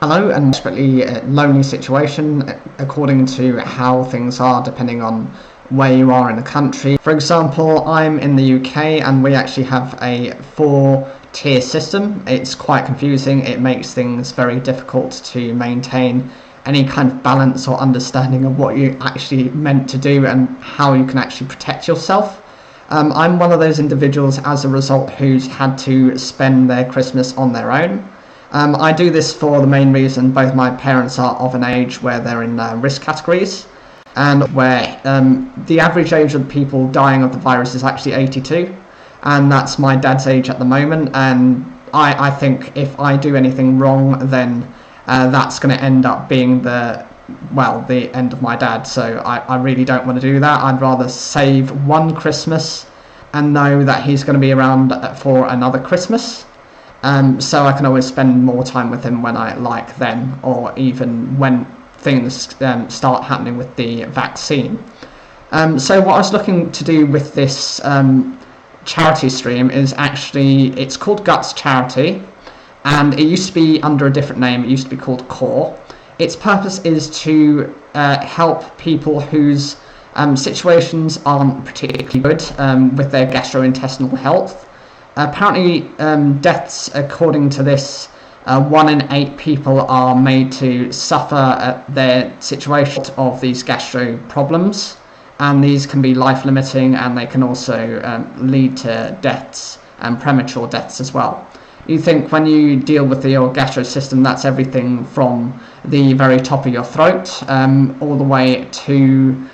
Hello, and desperately lonely situation according to how things are depending on where you are in the country. For example, I'm in the UK and we actually have a 4-tier system. It's quite confusing. It makes things very difficult to maintain any kind of balance or understanding of what you actually meant to do and how you can actually protect yourself. I'm one of those individuals as a result who's had to spend their Christmas on their own. I do this for the main reason both my parents are of an age where they're in risk categories, and where the average age of the people dying of the virus is actually 82, and that's my dad's age at the moment, and I think if I do anything wrong, then that's going to end up being the end of my dad, so I really don't want to do that. I'd rather save one Christmas and know that he's going to be around for another Christmas. So I can always spend more time with him when I like then, or even when things start happening with the vaccine. So what I was looking to do with this charity stream is it's called Guts Charity, and it used to be under a different name. It used to be called Core. Its purpose is to help people whose situations aren't particularly good with their gastrointestinal health. Apparently, deaths, according to this, 1 in 8 people are made to suffer their situation of these gastro problems, and these can be life-limiting, and they can also lead to deaths, and premature deaths as well. You think when you deal with your gastro system, that's everything from the very top of your throat all the way to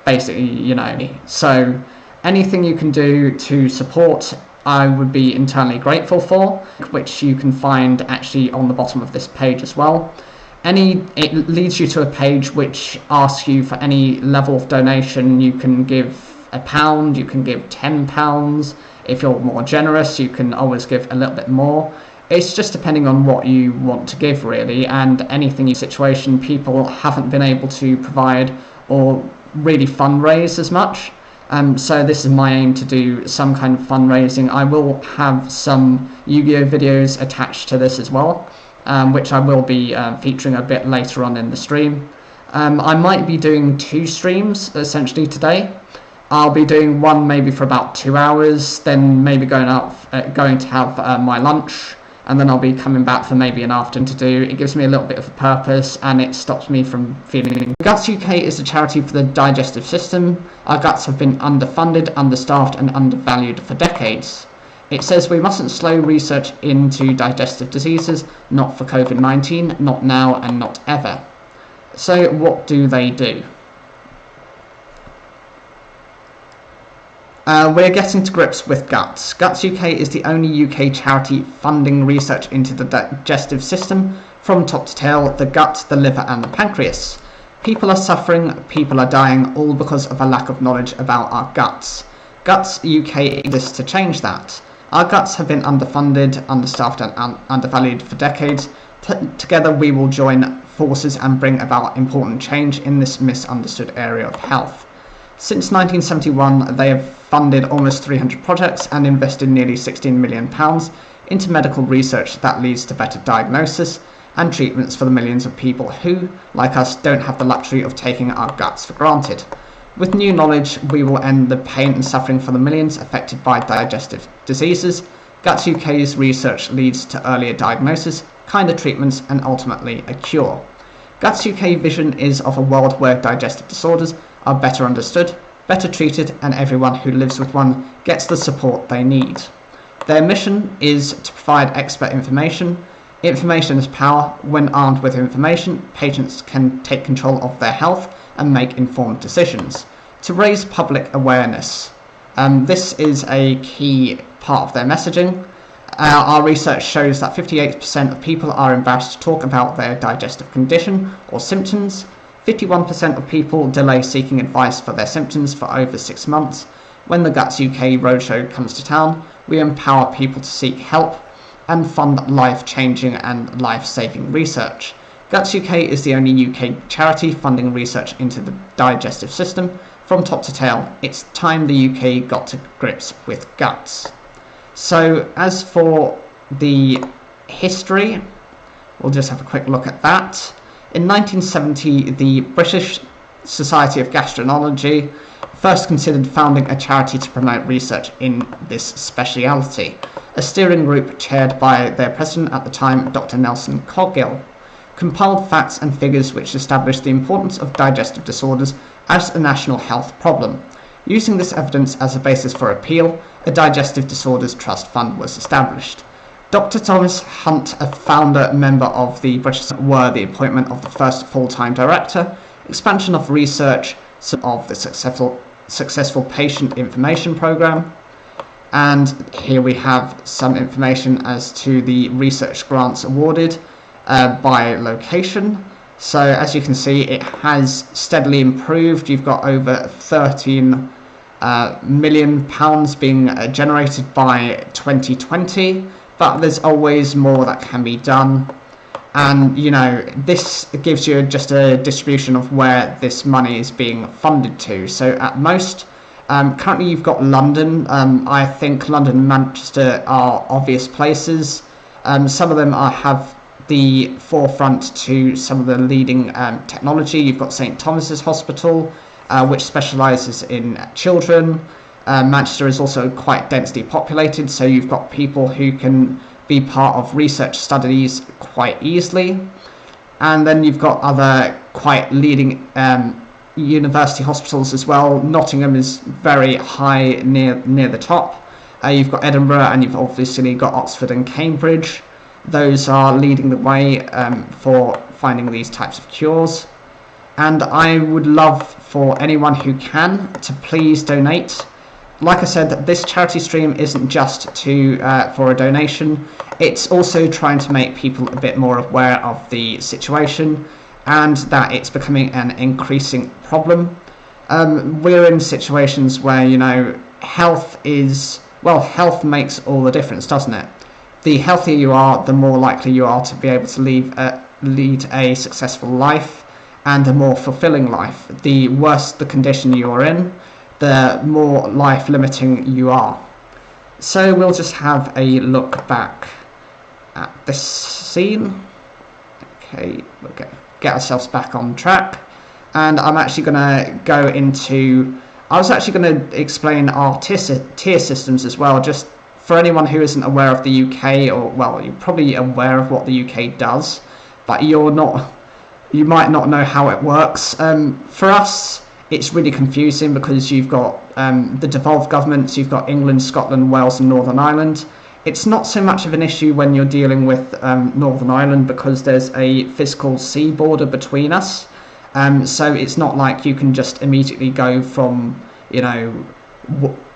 basically, so anything you can do to support, I would be eternally grateful for, which you can find actually on the bottom of this page as well. It leads you to a page which asks you for any level of donation. You can give £1, you can give £10. If you're more generous, you can always give a little bit more. It's just depending on what you want to give, really, and anything in situation people haven't been able to provide or really fundraise as much. So this is my aim, to do some kind of fundraising. I will have some Yu-Gi-Oh videos attached to this as well, which I will be featuring a bit later on in the stream. I might be doing 2 streams essentially today. I'll be doing one maybe for about 2 hours, then maybe going to have my lunch, and then I'll be coming back for maybe an afternoon to do. It gives me a little bit of a purpose, and it stops me from feeling... Guts UK is a charity for the digestive system. Our guts have been underfunded, understaffed, and undervalued for decades. It says we mustn't slow research into digestive diseases, not for COVID-19, not now, and not ever. So what do they do? We're getting to grips with Guts. Guts UK is the only UK charity funding research into the digestive system from top to tail, the gut, the liver and the pancreas. People are suffering, people are dying, all because of a lack of knowledge about our guts. Guts UK exists to change that. Our guts have been underfunded, understaffed and undervalued for decades. Together we will join forces and bring about important change in this misunderstood area of health. Since 1971, they have funded almost 300 projects and invested nearly £16 million into medical research that leads to better diagnosis and treatments for the millions of people who, like us, don't have the luxury of taking our guts for granted. With new knowledge, we will end the pain and suffering for the millions affected by digestive diseases. Guts UK's research leads to earlier diagnosis, kinder treatments and ultimately a cure. Guts UK vision is of a world where digestive disorders are better understood, better treated, and everyone who lives with one gets the support they need. Their mission is to provide expert information. Information is power. When armed with information, patients can take control of their health and make informed decisions. To raise public awareness. This is a key part of their messaging. Our research shows that 58% of people are embarrassed to talk about their digestive condition or symptoms. 51% of people delay seeking advice for their symptoms for over 6 months. When the Guts UK roadshow comes to town, we empower people to seek help and fund life-changing and life-saving research. Guts UK is the only UK charity funding research into the digestive system from top to tail. It's time the UK got to grips with guts. So as for the history, We'll just have a quick look at that. In 1970, the British Society of Gastroenterology first considered founding a charity to promote research in this speciality. A steering group chaired by their president at the time, Dr. Nelson Coggill, compiled facts and figures which established the importance of digestive disorders as a national health problem. Using this evidence as a basis for appeal, a Digestive Disorders Trust Fund was established. Dr. Thomas Hunt, a founder member of the British, were the appointment of the first full-time director, expansion of research of the successful patient information program, and here we have some information as to the research grants awarded by location. So as you can see, it has steadily improved. You've got over 13 million pounds being generated by 2020, but there's always more that can be done. And you know, this gives you just a distribution of where this money is being funded to. So at most, currently you've got London. I think London and Manchester are obvious places. Some of them have the forefront to some of the leading technology. You've got St Thomas's Hospital, which specialises in children. Manchester is also quite densely populated, so you've got people who can be part of research studies quite easily. And then you've got other quite leading university hospitals as well. Nottingham is very high near the top. You've got Edinburgh, and you've obviously got Oxford and Cambridge. Those are leading the way for finding these types of cures. And I would love for anyone who can to please donate. Like I said, this charity stream isn't just for a donation. It's also trying to make people a bit more aware of the situation and that it's becoming an increasing problem. We're in situations where, you know, health makes all the difference, doesn't it? The healthier you are, the more likely you are to be able to lead a successful life and a more fulfilling life. The worse the condition you are in, the more life-limiting you are. So we'll just have a look back at this scene. Okay, we'll get ourselves back on track. And I'm actually going to go into... I was actually going to explain our tier systems as well, just for anyone who isn't aware of the UK, or, well, you're probably aware of what the UK does, but you might not know how it works. For us, it's really confusing because you've got the devolved governments, you've got England, Scotland, Wales and Northern Ireland. It's not so much of an issue when you're dealing with Northern Ireland because there's a physical sea border between us. So it's not like you can just immediately go from, you know,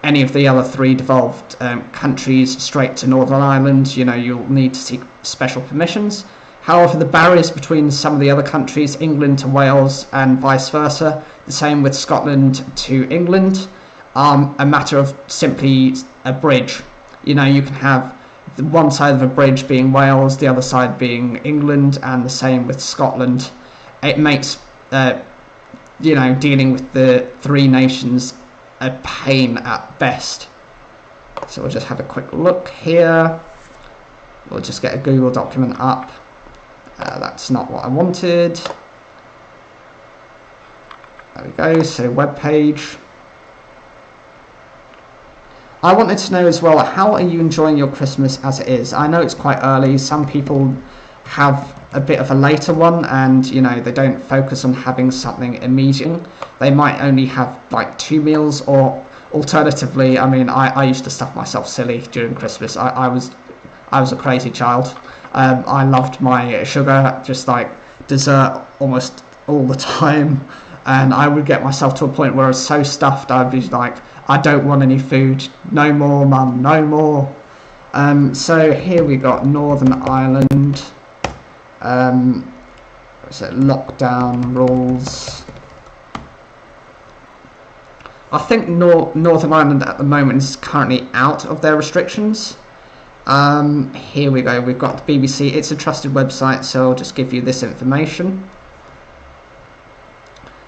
any of the other three devolved countries straight to Northern Ireland. You know, you'll need to seek special permissions. However, the barriers between some of the other countries, England to Wales and vice versa, the same with Scotland to England, are a matter of simply a bridge. You know, you can have one side of a bridge being Wales, the other side being England, and the same with Scotland. It makes, you know, dealing with the three nations a pain at best. So we'll just have a quick look here. We'll just get a Google document up. That's not what I wanted. There we go, so web page. I wanted to know as well, how are you enjoying your Christmas as it is? I know it's quite early. Some people have a bit of a later one, and you know, they don't focus on having something immediate. They might only have like 2 meals, or alternatively, I mean, I used to stuff myself silly during Christmas. I was a crazy child. I loved my sugar, just like dessert almost all the time, and I would get myself to a point where I was so stuffed I'd be like, I don't want any food, no more mum, no more. So here we got Northern Ireland. So lockdown rules. I think Northern Ireland at the moment is currently out of their restrictions. Here we go, we've got the BBC. It's a trusted website, so I'll just give you this information.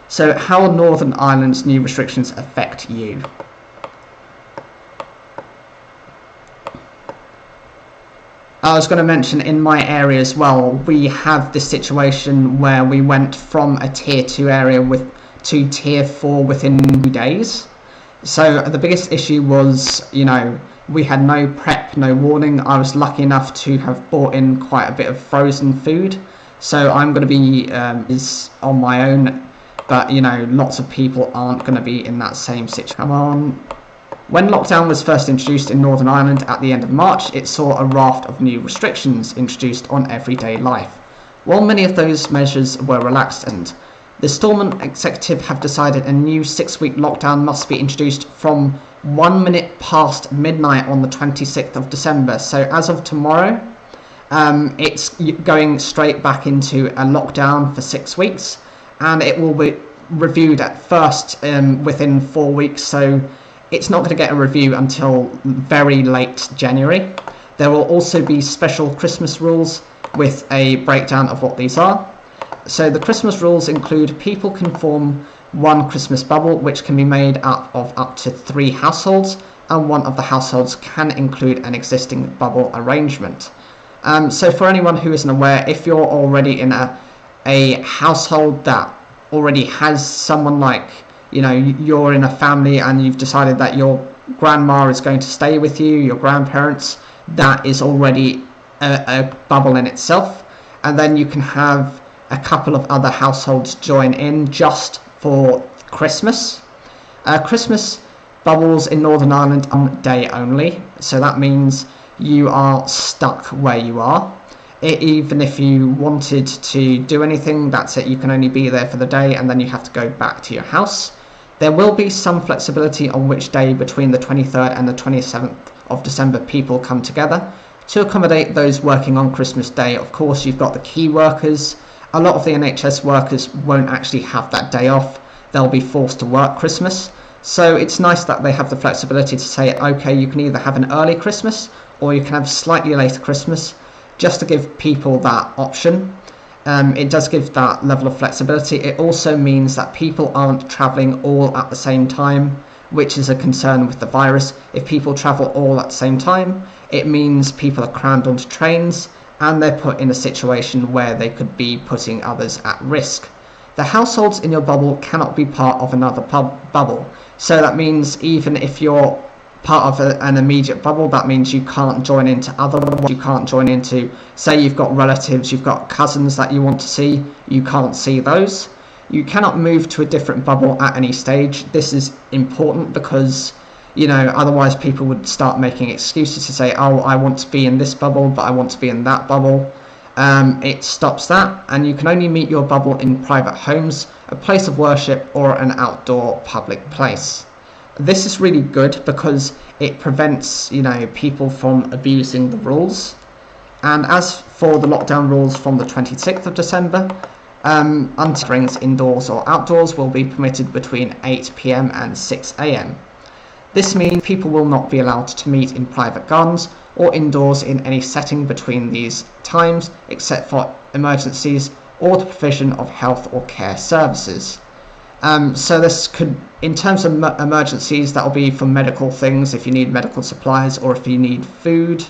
So, how will Northern Ireland's new restrictions affect you? I was going to mention in my area as well, we have this situation where we went from a tier 2 area to tier 4 within 2 days. So the biggest issue was, we had no prep, no warning. I was lucky enough to have bought in quite a bit of frozen food. So I'm going to be is on my own, but lots of people aren't going to be in that same situation. Come on. When lockdown was first introduced in Northern Ireland at the end of March, it saw a raft of new restrictions introduced on everyday life. While many of those measures were relaxed, and the Stormont executive have decided a new 6-week lockdown must be introduced from 1 minute past midnight on the 26th of December. So as of tomorrow, it's going straight back into a lockdown for 6 weeks, and it will be reviewed at first within 4 weeks. So it's not going to get a review until very late January. There will also be special Christmas rules with a breakdown of what these are. So the Christmas rules include people can form one Christmas bubble, which can be made up of to 3 households, and one of the households can include an existing bubble arrangement. So for anyone who isn't aware, if you're already in a household that already has someone, like you're in a family and you've decided that your grandma is going to stay with you, your grandparents, that is already a bubble in itself. And then you can have a couple of other households join in just for Christmas. Christmas bubbles in Northern Ireland are on day only, so that means you are stuck where you are. Even if you wanted to do anything, that's it, you can only be there for the day and then you have to go back to your house. There will be some flexibility on which day between the 23rd and the 27th of December people come together to accommodate those working on Christmas Day. Of course, you've got the key workers. A lot of the NHS workers won't actually have that day off. They'll be forced to work Christmas. So it's nice that they have the flexibility to say, okay, you can either have an early Christmas or you can have slightly later Christmas, just to give people that option. It does give that level of flexibility. It also means that people aren't travelling all at the same time, which is a concern with the virus. If people travel all at the same time, it means people are crammed onto trains and they're put in a situation where they could be putting others at risk. The households in your bubble cannot be part of another bubble. So that means even if you're part of an immediate bubble, that means you can't join into other ones. You can't join into, say you've got relatives, you've got cousins that you want to see, you can't see those. You cannot move to a different bubble at any stage. This is important because otherwise people would start making excuses to say, oh, I want to be in this bubble but I want to be in that bubble. It stops that, and you can only meet your bubble in private homes, a place of worship, or an outdoor public place. This is really good because it prevents people from abusing the rules. And as for the lockdown rules from the 26th of December, gatherings indoors or outdoors will be permitted between 8 p.m. and 6 a.m. This means people will not be allowed to meet in private gardens or indoors in any setting between these times, except for emergencies or the provision of health or care services. So this could, in terms of emergencies, that will be for medical things, if you need medical supplies or if you need food.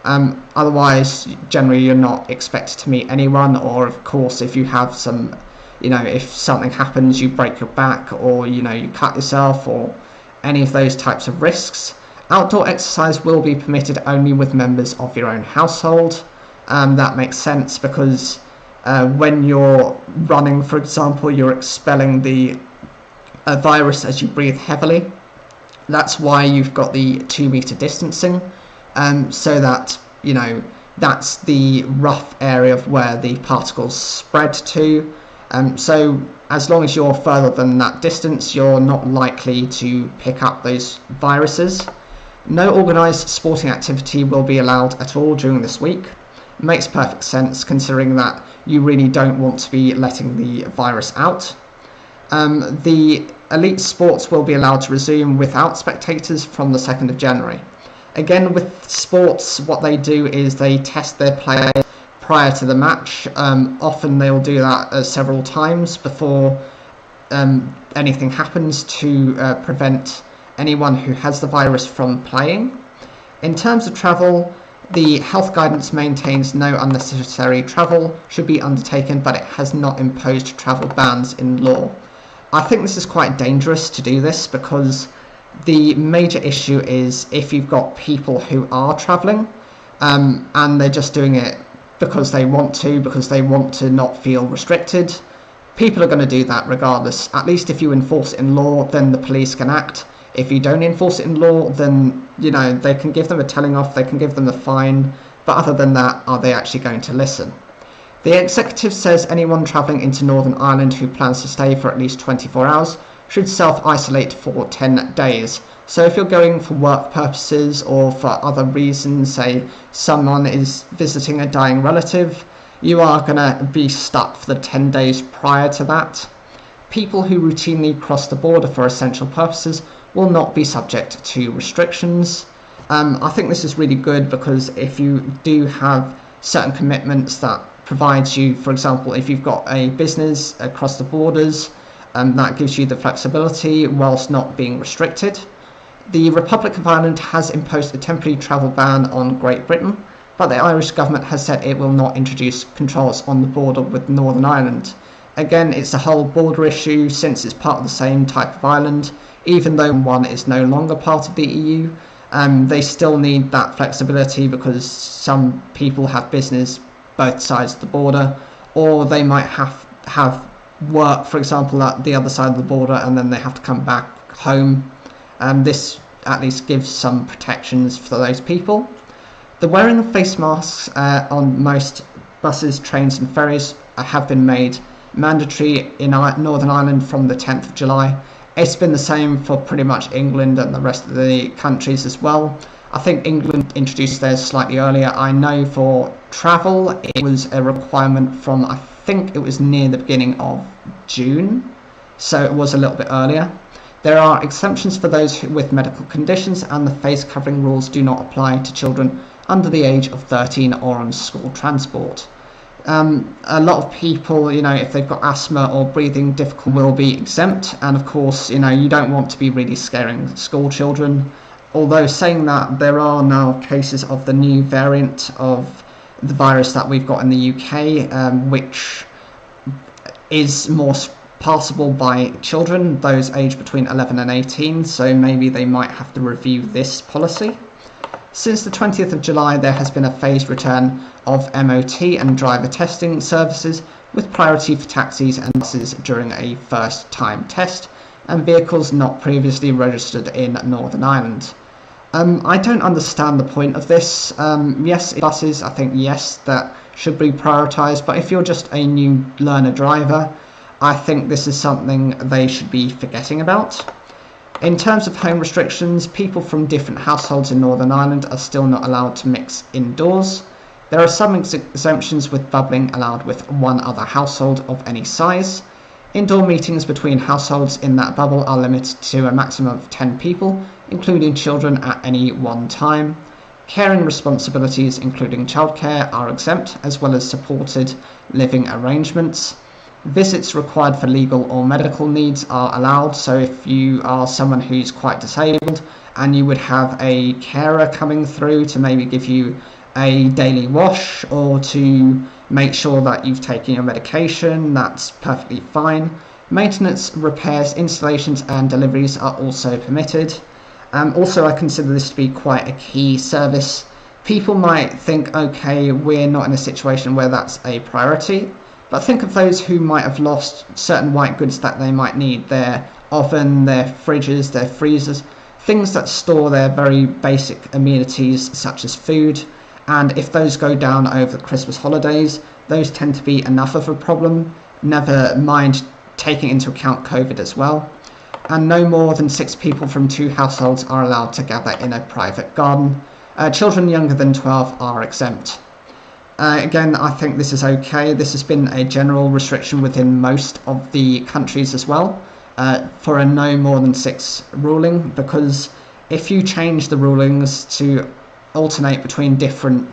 Otherwise, generally you're not expected to meet anyone, or of course if you have some, if something happens, you break your back or you cut yourself or any of those types of risks. Outdoor exercise will be permitted only with members of your own household. That makes sense because when you're running, for example, you're expelling the virus as you breathe heavily. That's why you've got the 2 meter distancing, so that that's the rough area of where the particles spread to. So as long as you're further than that distance, you're not likely to pick up those viruses. No organised sporting activity will be allowed at all during this week. Makes perfect sense considering that you really don't want to be letting the virus out. The elite sports will be allowed to resume without spectators from the 2nd of January. Again, with sports, what they do is they test their players prior to the match. Often they'll do that several times before anything happens to prevent anyone who has the virus from playing. In terms of travel, The health guidance maintains no unnecessary travel should be undertaken, but it has not imposed travel bans in law. I think this is quite dangerous to do this, because the major issue is if you've got people who are travelling and they're just doing it because they want to not feel restricted. People are going to do that regardless. At least if you enforce it in law, then the police can act. If you don't enforce it in law, then, they can give them a telling off, they can give them a fine, but other than that, are they actually going to listen? The executive says anyone travelling into Northern Ireland who plans to stay for at least 24 hours should self-isolate for 10 days. So if you're going for work purposes or for other reasons, say someone is visiting a dying relative, you are going to be stuck for the 10 days prior to that. People who routinely cross the border for essential purposes will not be subject to restrictions. I think this is really good, because if you do have certain commitments that provides you, for example, if you've got a business across the borders, that gives you the flexibility whilst not being restricted. The Republic of Ireland has imposed a temporary travel ban on Great Britain, but the Irish government has said it will not introduce controls on the border with Northern Ireland. Again, it's a whole border issue, since it's part of the same type of island. Even though one is no longer part of the EU, they still need that flexibility, because some people have business both sides of the border, or they might have work, for example, at the other side of the border, and then they have to come back home. This at least gives some protections for those people. The wearing of face masks on most buses, trains and ferries have been made mandatory in Northern Ireland from the 10th of July. It's been the same for pretty much England and the rest of the countries as well. I think England introduced theirs slightly earlier. I know for travel it was a requirement from, I think it was near the beginning of June, so it was a little bit earlier. There are exemptions for those with medical conditions, and the face covering rules do not apply to children under the age of 13 or on school transport. A lot of people, if they've got asthma or breathing difficulty, will be exempt, and of course, you don't want to be really scaring school children. Although saying that, there are now cases of the new variant of the virus that we've got in the UK, which is more passable by children, those aged between 11 and 18, so maybe they might have to review this policy. Since the 20th of July, there has been a phased return of MOT and driver testing services, with priority for taxis and buses during a first-time test, and vehicles not previously registered in Northern Ireland. I don't understand the point of this. Yes, buses, I think, yes, that should be prioritised, but if you're just a new learner driver, I think this is something they should be forgetting about. In terms of home restrictions, people from different households in Northern Ireland are still not allowed to mix indoors. There are some exemptions, with bubbling allowed with one other household of any size. Indoor meetings between households in that bubble are limited to a maximum of 10 people, including children, at any one time. Caring responsibilities, including childcare, are exempt, as well as supported living arrangements. Visits required for legal or medical needs are allowed, so if you are someone who's quite disabled and you would have a carer coming through to maybe give you a daily wash or to make sure that you've taken your medication, that's perfectly fine. Maintenance, repairs, installations and deliveries are also permitted. Also, I consider this to be quite a key service. People might think, okay, we're not in a situation where that's a priority, but think of those who might have lost certain white goods that they might need, their oven, their fridges, their freezers, things that store their very basic amenities such as food. And if those go down over the Christmas holidays, those tend to be enough of a problem, never mind taking into account COVID as well. And no more than 6 people from 2 households are allowed to gather in a private garden. Children younger than 12 are exempt. Again, I think this is okay. This has been a general restriction within most of the countries as well, for a no more than 6 ruling, because if you change the rulings to alternate between different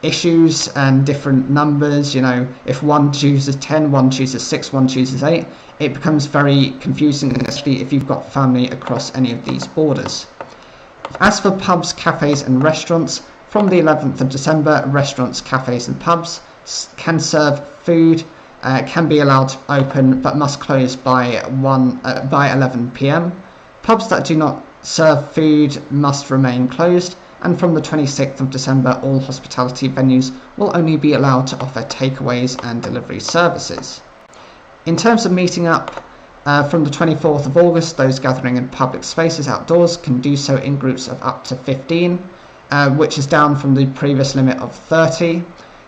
issues and different numbers, if one chooses 10, one chooses 6, one chooses 8, it becomes very confusing, especially if you've got family across any of these borders. As for pubs, cafes and restaurants, From the 11th of December, restaurants, cafes and pubs can serve food, can be allowed to open but must close by 11 p.m. Pubs that do not serve food must remain closed, and from the 26th of December all hospitality venues will only be allowed to offer takeaways and delivery services. In terms of meeting up, from the 24th of August, those gathering in public spaces outdoors can do so in groups of up to 15, which is down from the previous limit of 30.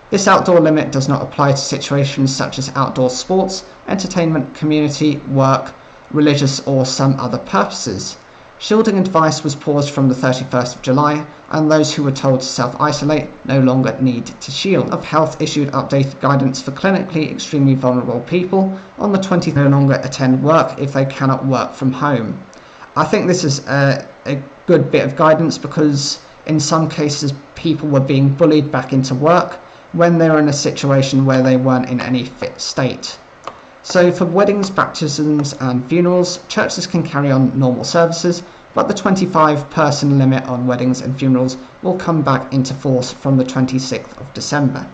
This outdoor limit does not apply to situations such as outdoor sports, entertainment, community, work, religious or some other purposes. Shielding advice was paused from the 31st of July, and those who were told to self-isolate no longer need to shield. Of Health issued updated guidance for clinically extremely vulnerable people on the 20th no longer attend work if they cannot work from home. I think this is a good bit of guidance because in some cases people were being bullied back into work when they were in a situation where they weren't in any fit state. So for weddings, baptisms and funerals, churches can carry on normal services, but the 25-person limit on weddings and funerals will come back into force from the 26th of December.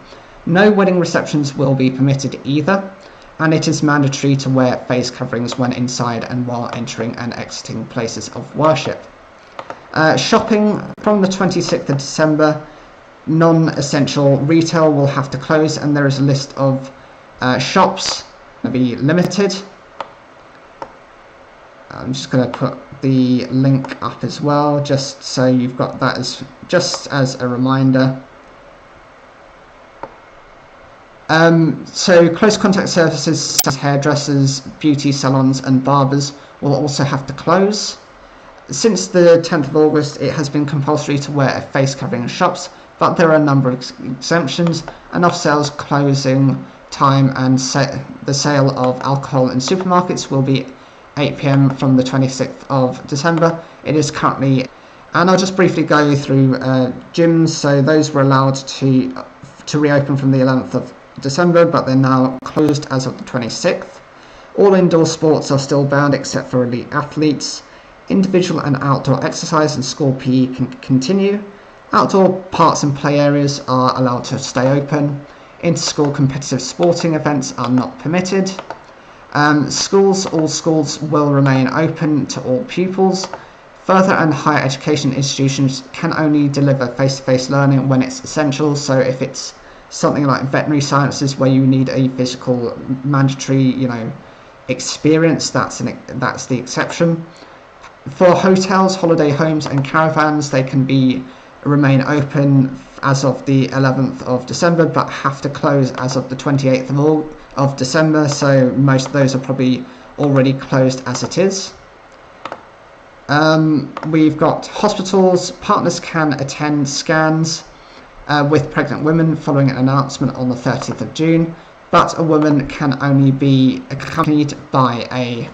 No wedding receptions will be permitted either, and it is mandatory to wear face coverings when inside and while entering and exiting places of worship. Shopping from the 26th of December, non-essential retail will have to close, and there is a list of shops be limited. I'm just going to put the link up as well, just so you've got that as a reminder. So close contact services such as hairdressers, beauty salons and barbers will also have to close. Since the 10th of August, it has been compulsory to wear a face covering in shops, but there are a number of exemptions, and off-sales closing time and the sale of alcohol in supermarkets will be 8 p.m. from the 26th of December. It is currently, and I'll just briefly go through gyms. So those were allowed to reopen from the 11th of December, but they're now closed as of the 26th. All indoor sports are still banned except for elite athletes. Individual and outdoor exercise and school PE can continue. Outdoor parks and play areas are allowed to stay open. Inter-school competitive sporting events are not permitted. All schools will remain open to all pupils. Further and higher education institutions can only deliver face-to-face learning when it's essential. So if it's something like veterinary sciences where you need a physical mandatory, experience, that's the exception. For hotels, holiday homes and caravans, they can remain open as of the 11th of December, but have to close as of the 28th of December, so most of those are probably already closed as it is. We've got hospitals. Partners can attend scans with pregnant women following an announcement on the 30th of June, but a woman can only be accompanied by a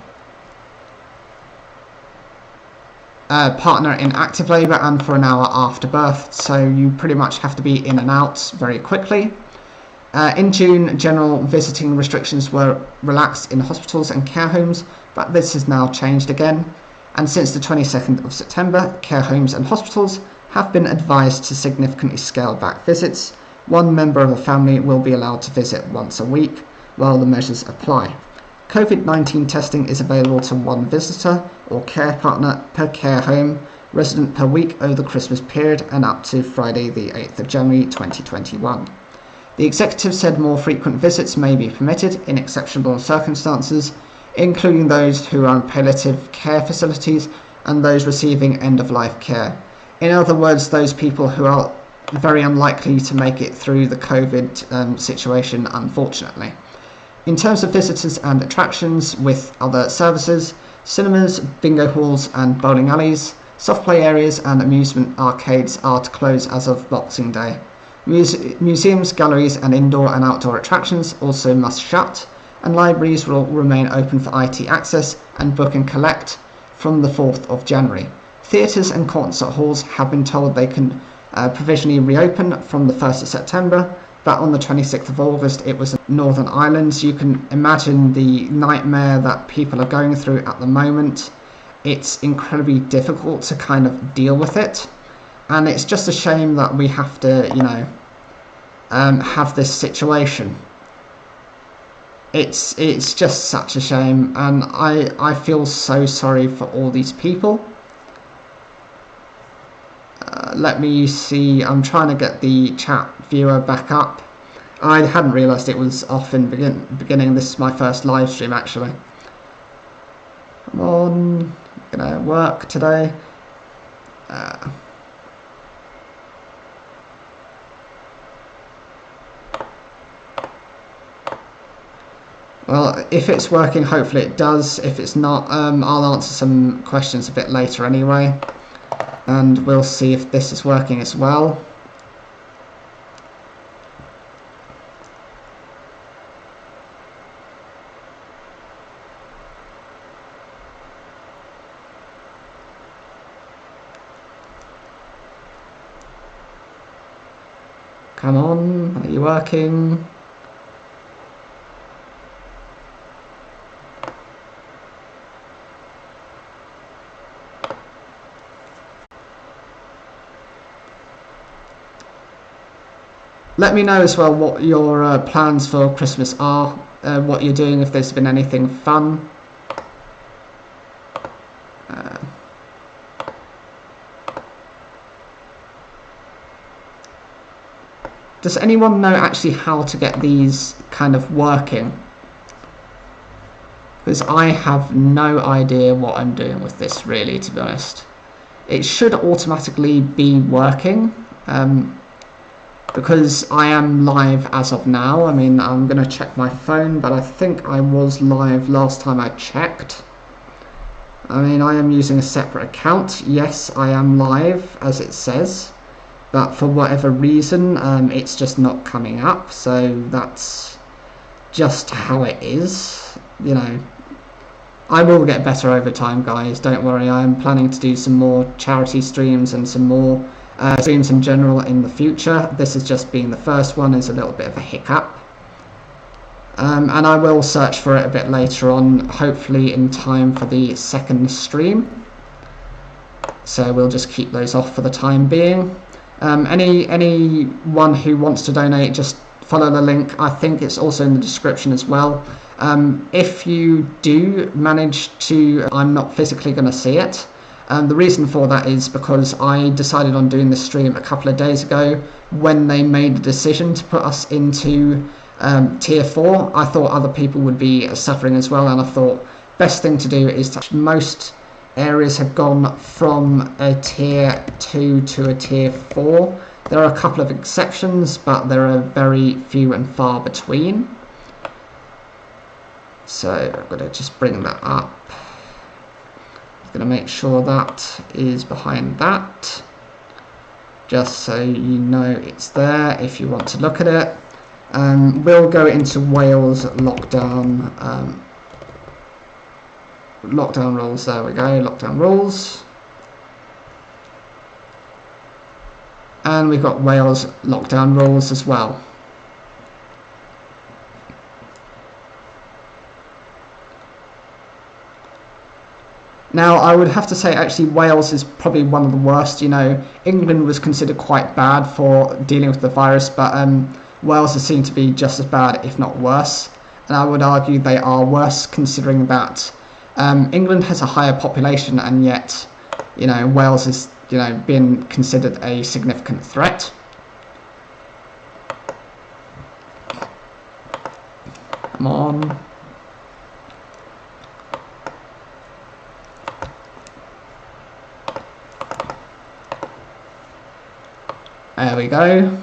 partner in active labour and for an hour after birth, so you pretty much have to be in and out very quickly. In June, general visiting restrictions were relaxed in hospitals and care homes, but this has now changed again, and since the 22nd of September, care homes and hospitals have been advised to significantly scale back visits. One member of a family will be allowed to visit once a week while the measures apply. COVID-19 testing is available to one visitor or care partner per care home resident per week over the Christmas period and up to Friday the 8th of January 2021. The executive said more frequent visits may be permitted in exceptional circumstances, including those who are in palliative care facilities and those receiving end-of-life care. In other words, those people who are very unlikely to make it through the COVID situation, unfortunately. In terms of visitors and attractions with other services, cinemas, bingo halls and bowling alleys, soft play areas and amusement arcades are to close as of Boxing Day. Museums, galleries and indoor and outdoor attractions also must shut, and libraries will remain open for IT access and book and collect from the 4th of January. Theatres and concert halls have been told they can provisionally reopen from the 1st of September, but on the 26th of August it was Northern Ireland. You can imagine the nightmare that people are going through at the moment. It's incredibly difficult to kind of deal with it. And it's just a shame that we have to, you know, have this situation. It's just such a shame, and I feel so sorry for all these people. Let me see, I'm trying to get the chat viewer back up. I hadn't realised it was off in beginning. This is my first live stream actually. Come on, gonna work today. Well, if it's working, hopefully it does. If it's not, I'll answer some questions a bit later anyway. And we'll see if this is working as well. Come on, are you working? Let me know as well what your plans for Christmas are, what you're doing, if there's been anything fun. Does anyone know actually how to get these kind of working? Because I have no idea what I'm doing with this, really, to be honest. It should automatically be working. Because I am live as of now. I mean, I'm going to check my phone, but I think I was live last time I checked. I mean, I am using a separate account. Yes, I am live, as it says. But for whatever reason, it's just not coming up. So that's just how it is, you know. I will get better over time, guys. Don't worry. I am planning to do some more charity streams and some more streams in general in the future. This has just been the first one, is a little bit of a hiccup. And I will search for it a bit later on, hopefully in time for the second stream. So we'll just keep those off for the time being. Anyone who wants to donate, just follow the link. I think it's also in the description as well. If you do manage to, I'm not physically going to see it. The reason for that is because I decided on doing this stream a couple of days ago when they made the decision to put us into tier 4. I thought other people would be suffering as well, and I thought best thing to do is to, most areas have gone from a tier 2 to a tier 4. There are a couple of exceptions, but there are very few and far between. So I'm going to just bring that up. Going to make sure that is behind that, just so you know it's there if you want to look at it. We'll go into Wales lockdown lockdown rules. There we go, lockdown rules, and we've got Wales lockdown rules as well. Now, I would have to say, actually, Wales is probably one of the worst. You know, England was considered quite bad for dealing with the virus, but Wales is seen to be just as bad, if not worse. And I would argue they are worse, considering that England has a higher population, and yet, you know, Wales is, you know, being considered a significant threat. Come on. There we go.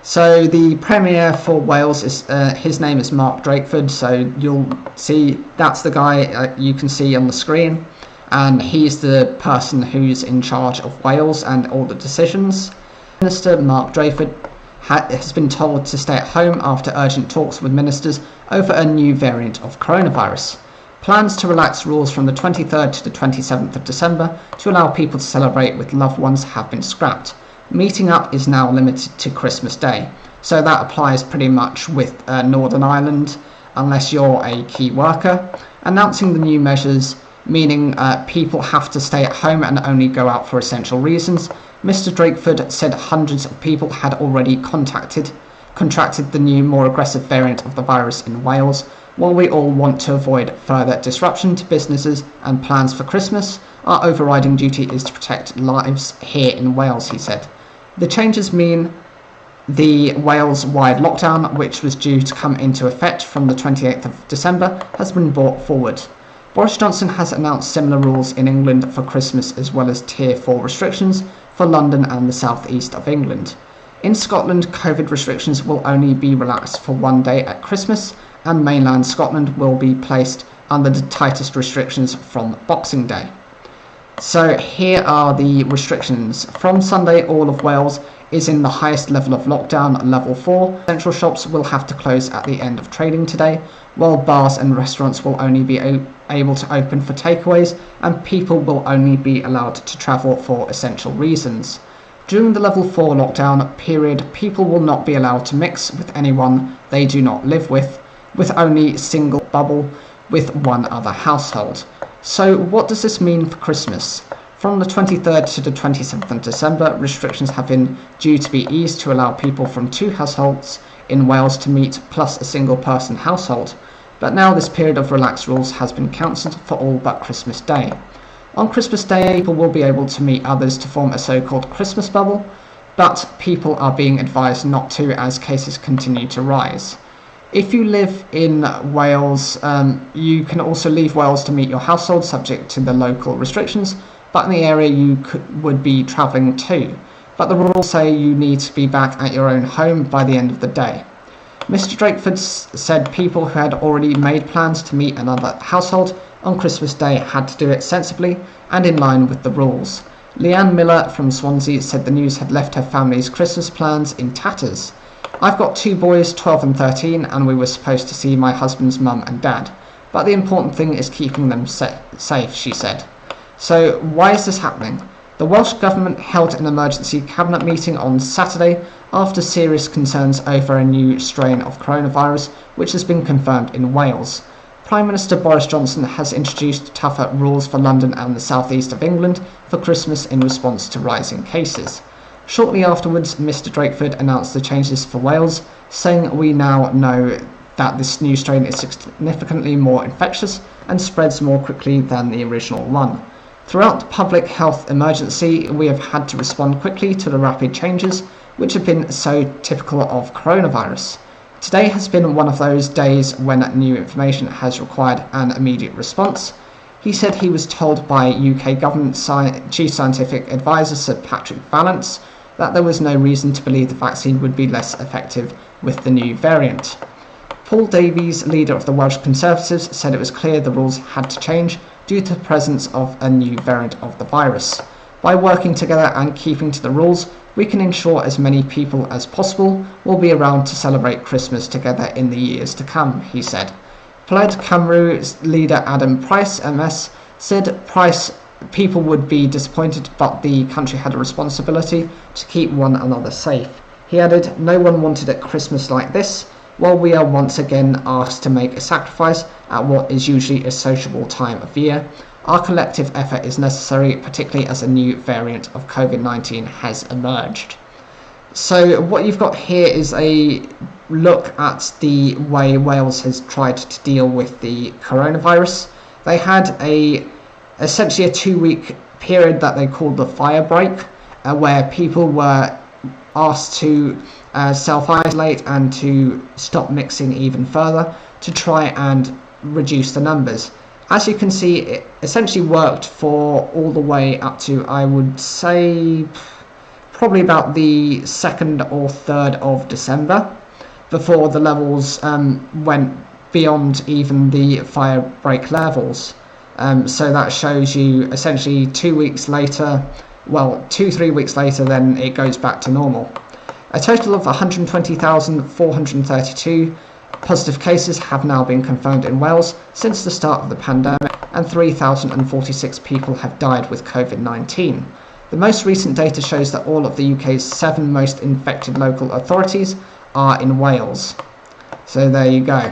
So the Premier for Wales is, his name is Mark Drakeford, so you'll see that's the guy you can see on the screen, and he's the person who's in charge of Wales and all the decisions. Minister Mark Drakeford has been told to stay at home after urgent talks with ministers over a new variant of coronavirus. Plans to relax rules from the 23rd to the 27th of December to allow people to celebrate with loved ones have been scrapped. Meeting up is now limited to Christmas Day, so that applies pretty much with Northern Ireland, unless you're a key worker. Announcing the new measures, meaning people have to stay at home and only go out for essential reasons, Mr. Drakeford said hundreds of people had already contracted the new, more aggressive variant of the virus in Wales. While we all want to avoid further disruption to businesses and plans for Christmas, our overriding duty is to protect lives here in Wales, he said. The changes mean the Wales-wide lockdown, which was due to come into effect from the 28th of December, has been brought forward. Boris Johnson has announced similar rules in England for Christmas, as well as Tier 4 restrictions for London and the south east of England. In Scotland, COVID restrictions will only be relaxed for one day at Christmas, and mainland Scotland will be placed under the tightest restrictions from Boxing Day. So here are the restrictions. From Sunday, all of Wales is in the highest level of lockdown, level 4. Central shops will have to close at the end of trading today, while bars and restaurants will only be able to open for takeaways, and people will only be allowed to travel for essential reasons. During the level 4 lockdown period, people will not be allowed to mix with anyone they do not live with only single bubble with one other household. So what does this mean for Christmas? From the 23rd to the 27th of December, restrictions have been due to be eased to allow people from 2 households in Wales to meet plus a single person household. But now this period of relaxed rules has been cancelled for all but Christmas Day. On Christmas Day, people will be able to meet others to form a so-called Christmas bubble, but people are being advised not to as cases continue to rise. If you live in Wales, you can also leave Wales to meet your household subject to the local restrictions, but in the area you would be travelling to. But the rules say you need to be back at your own home by the end of the day. Mr. Drakeford said people who had already made plans to meet another household on Christmas Day had to do it sensibly and in line with the rules. Leanne Miller from Swansea said the news had left her family's Christmas plans in tatters. I've got 2 boys, 12 and 13, and we were supposed to see my husband's mum and dad. But the important thing is keeping them safe, she said. So why is this happening? The Welsh Government held an emergency cabinet meeting on Saturday after serious concerns over a new strain of coronavirus, which has been confirmed in Wales. Prime Minister Boris Johnson has introduced tougher rules for London and the south east of England for Christmas in response to rising cases. Shortly afterwards, Mr. Drakeford announced the changes for Wales, saying we now know that this new strain is significantly more infectious and spreads more quickly than the original one. Throughout the public health emergency, we have had to respond quickly to the rapid changes which have been so typical of coronavirus. Today has been one of those days when new information has required an immediate response. He said he was told by UK Government Chief Scientific Advisor Sir Patrick Vallance that there was no reason to believe the vaccine would be less effective with the new variant. Paul Davies, leader of the Welsh Conservatives, said it was clear the rules had to change due to the presence of a new variant of the virus. By working together and keeping to the rules, we can ensure as many people as possible will be around to celebrate Christmas together in the years to come, he said. Plaid Cymru's leader Adam Price, MS, said people would be disappointed, but the country had a responsibility to keep one another safe. He added, no one wanted a Christmas like this, while we are once again asked to make a sacrifice at what is usually a sociable time of year. Our collective effort is necessary, particularly as a new variant of COVID-19 has emerged. So what you've got here is a look at the way Wales has tried to deal with the coronavirus. They had essentially a 2-week period that they called the fire break, where people were asked to self-isolate and to stop mixing even further to try and reduce the numbers. As you can see, it essentially worked for all the way up to, I would say, probably about the 2nd or 3rd of December, before the levels went beyond even the fire break levels. So that shows you essentially 2 weeks later, well, 2-3 weeks later, then it goes back to normal. A total of 120,432 positive cases have now been confirmed in Wales since the start of the pandemic, and 3,046 people have died with COVID-19. The most recent data shows that all of the UK's 7 most infected local authorities are in Wales. So there you go.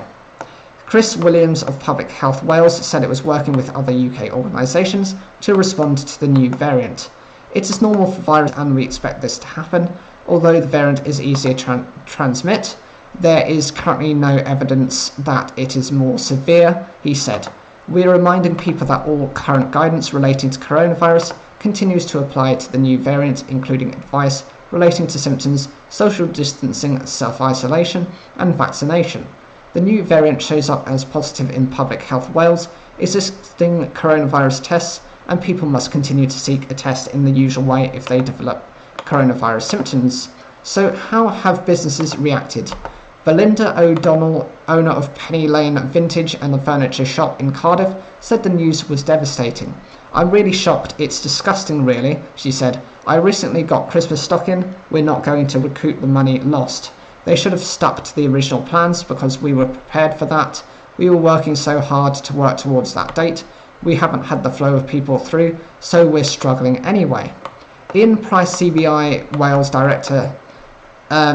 Chris Williams of Public Health Wales said it was working with other UK organisations to respond to the new variant. It is normal for virus and we expect this to happen. Although the variant is easier to transmit, there is currently no evidence that it is more severe, he said. We are reminding people that all current guidance relating to coronavirus continues to apply to the new variant, including advice relating to symptoms, social distancing, self-isolation, and vaccination. The new variant shows up as positive in Public Health Wales existing coronavirus tests, and people must continue to seek a test in the usual way if they develop coronavirus symptoms. So how have businesses reacted? Belinda O'Donnell, owner of Penny Lane Vintage and a furniture shop in Cardiff, said the news was devastating. I'm really shocked, it's disgusting really, she said. I recently got Christmas stock in, we're not going to recoup the money lost. They should have stuck to the original plans because we were prepared for that. We were working so hard to work towards that date. We haven't had the flow of people through, so we're struggling anyway. Ian Price, CBI Wales director,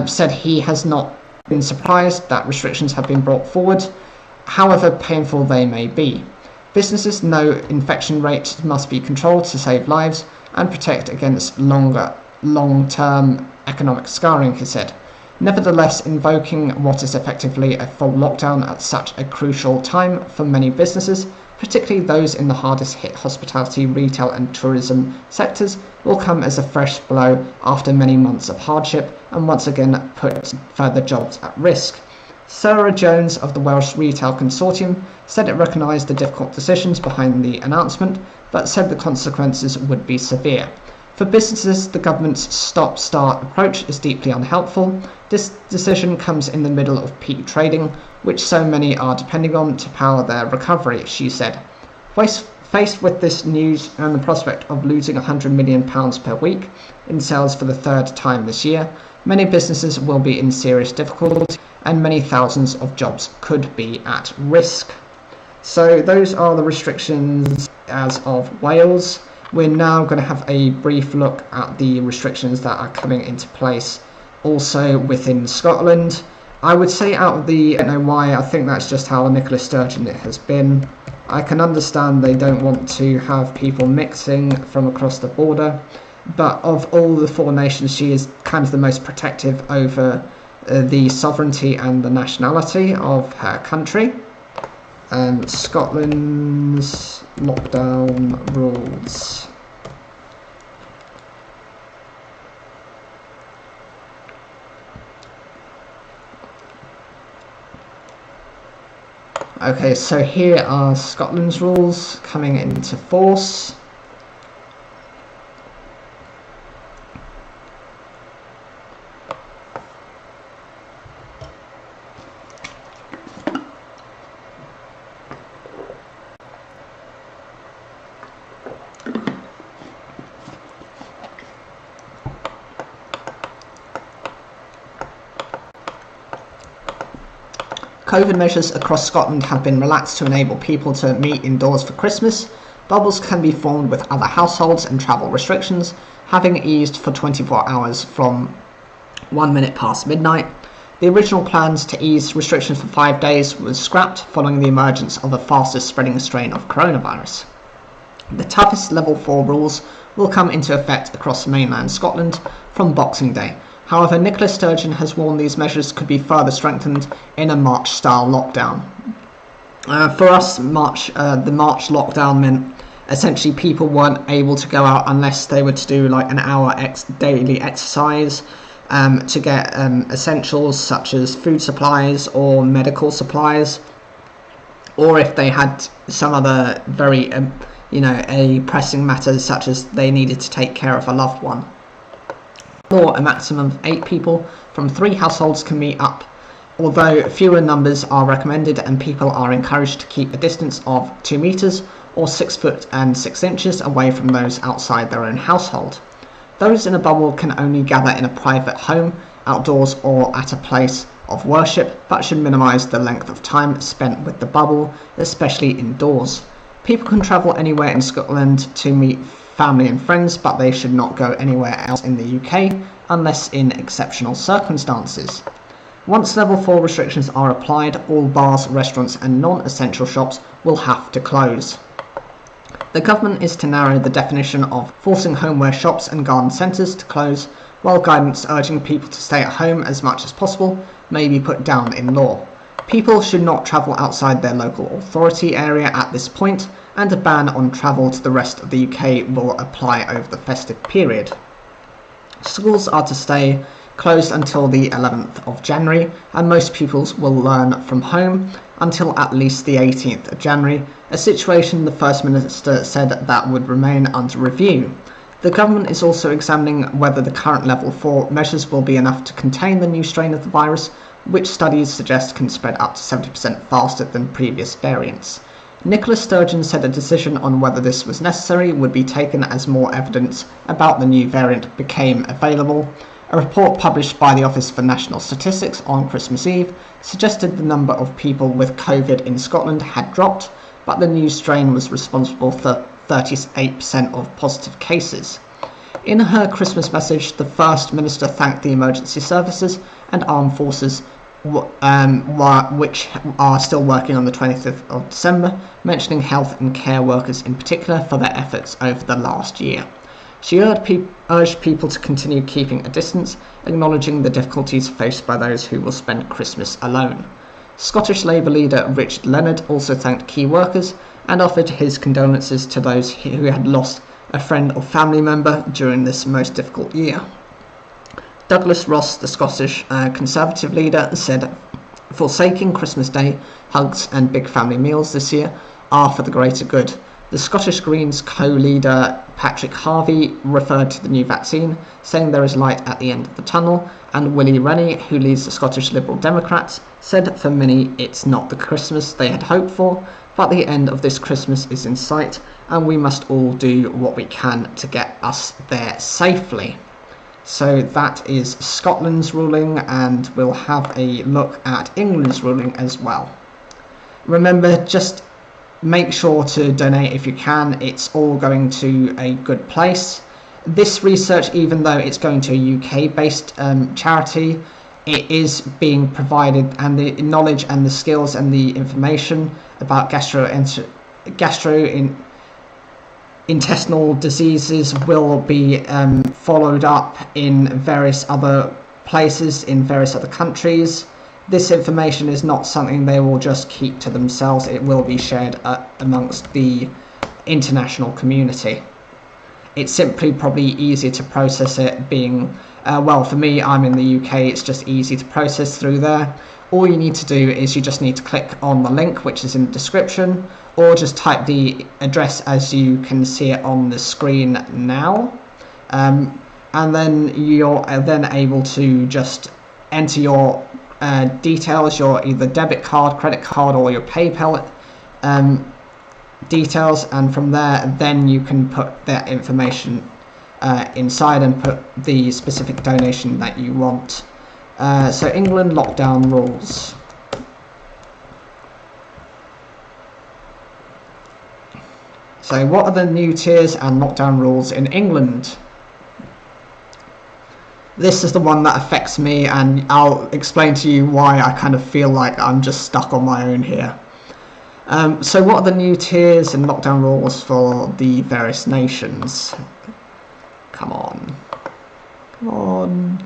said he has not been surprised that restrictions have been brought forward, however painful they may be. Businesses know infection rates must be controlled to save lives and protect against long-term economic scarring, he said. Nevertheless, invoking what is effectively a full lockdown at such a crucial time for many businesses, particularly those in the hardest hit hospitality, retail and tourism sectors, will come as a fresh blow after many months of hardship and once again put further jobs at risk. Sarah Jones of the Welsh Retail Consortium said it recognised the difficult decisions behind the announcement, but said the consequences would be severe. For businesses, the government's stop-start approach is deeply unhelpful. This decision comes in the middle of peak trading, which so many are depending on to power their recovery, she said. Faced with this news and the prospect of losing £100 million per week in sales for the third time this year, many businesses will be in serious difficulty and many thousands of jobs could be at risk. So those are the restrictions as of Wales. We're now going to have a brief look at the restrictions that are coming into place also within Scotland. I would say out of the, I don't know why, I think that's just how Nicola Sturgeon it has been. I can understand they don't want to have people mixing from across the border, but of all the four nations, she is kind of the most protective over the sovereignty and the nationality of her country. Scotland's lockdown rules. Okay, so here are Scotland's rules coming into force. COVID measures across Scotland have been relaxed to enable people to meet indoors for Christmas. Bubbles can be formed with other households and travel restrictions, having eased for 24 hours from 1 minute past midnight. The original plans to ease restrictions for 5 days was scrapped following the emergence of a fastest spreading strain of coronavirus. The toughest level 4 rules will come into effect across mainland Scotland from Boxing Day. However, Nicola Sturgeon has warned these measures could be further strengthened in a March-style lockdown. For us, the March lockdown meant essentially people weren't able to go out unless they were to do like an hour daily exercise to get essentials such as food supplies or medical supplies, or if they had some other very, a pressing matter such as they needed to take care of a loved one. Or a maximum of 8 people from 3 households can meet up, although fewer numbers are recommended and people are encouraged to keep a distance of 2 metres or 6 foot and 6 inches away from those outside their own household. Those in a bubble can only gather in a private home, outdoors or at a place of worship, but should minimise the length of time spent with the bubble, especially indoors. People can travel anywhere in Scotland to meet family and friends, but they should not go anywhere else in the UK unless in exceptional circumstances. Once level 4 restrictions are applied, all bars, restaurants and non-essential shops will have to close. The government is to narrow the definition of forcing homeware shops and garden centres to close, while guidance urging people to stay at home as much as possible may be put down in law. People should not travel outside their local authority area at this point, and a ban on travel to the rest of the UK will apply over the festive period. Schools are to stay closed until the 11th of January, and most pupils will learn from home until at least the 18th of January, a situation the First Minister said that would remain under review. The government is also examining whether the current level 4 measures will be enough to contain the new strain of the virus, which studies suggest can spread up to 70% faster than previous variants. Nicola Sturgeon said a decision on whether this was necessary would be taken as more evidence about the new variant became available. A report published by the Office for National Statistics on Christmas Eve suggested the number of people with COVID in Scotland had dropped, but the new strain was responsible for 38% of positive cases. In her Christmas message, the First Minister thanked the emergency services and armed forces, which are still working on the 20th of December, mentioning health and care workers in particular for their efforts over the last year. She urged people to continue keeping a distance, acknowledging the difficulties faced by those who will spend Christmas alone. Scottish Labour leader Richard Leonard also thanked key workers and offered his condolences to those who had lost a friend or family member during this most difficult year. Douglas Ross, the Scottish Conservative leader, said, "Forsaking Christmas Day, hugs and big family meals this year are for the greater good." The Scottish Greens co-leader Patrick Harvie referred to the new vaccine, saying there is light at the end of the tunnel, and Willie Rennie, who leads the Scottish Liberal Democrats, said for many it's not the Christmas they had hoped for, but the end of this Christmas is in sight, and we must all do what we can to get us there safely. So that is Scotland's ruling, and we'll have a look at England's ruling as well. Remember, just make sure to donate if you can. It's all going to a good place. This research, even though it's going to a UK-based charity, it is being provided, and the knowledge and the skills and the information about gastrointestinal diseases will be followed up in various other places, in various other countries. This information is not something they will just keep to themselves. It will be shared amongst the international community. It's simply probably easier to process it being, well, for me, I'm in the UK, it's just easy to process through there. All you need to do is you just need to click on the link, which is in the description, or just type the address as you can see it on the screen now. And then you're then able to just enter your details, your either debit card, credit card, or your PayPal details, and from there then you can put that information inside and put the specific donation that you want. So England lockdown rules. So what are the new tiers and lockdown rules in England? This is the one that affects me, and I'll explain to you why I kind of feel like I'm just stuck on my own here. So what are the new tiers and lockdown rules for the various nations? Come on. Come on.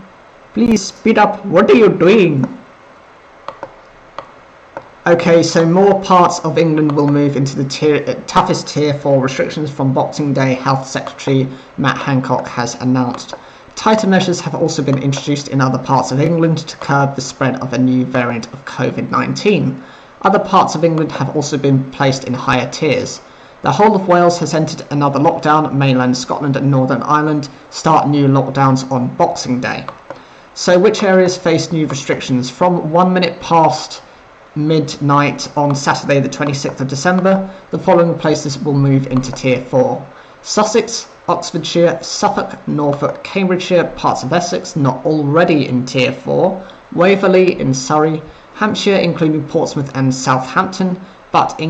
Please speed up. What are you doing? Okay, so more parts of England will move into the toughest tier for restrictions from Boxing Day, Health Secretary Matt Hancock has announced. Tighter measures have also been introduced in other parts of England to curb the spread of a new variant of COVID-19. Other parts of England have also been placed in higher tiers. The whole of Wales has entered another lockdown. Mainland Scotland and Northern Ireland start new lockdowns on Boxing Day. So which areas face new restrictions? From 1 minute past midnight on Saturday the 26th of December, the following places will move into Tier 4. Sussex, Oxfordshire, Suffolk, Norfolk, Cambridgeshire, parts of Essex not already in Tier 4, Waverley in Surrey, Hampshire including Portsmouth and Southampton, but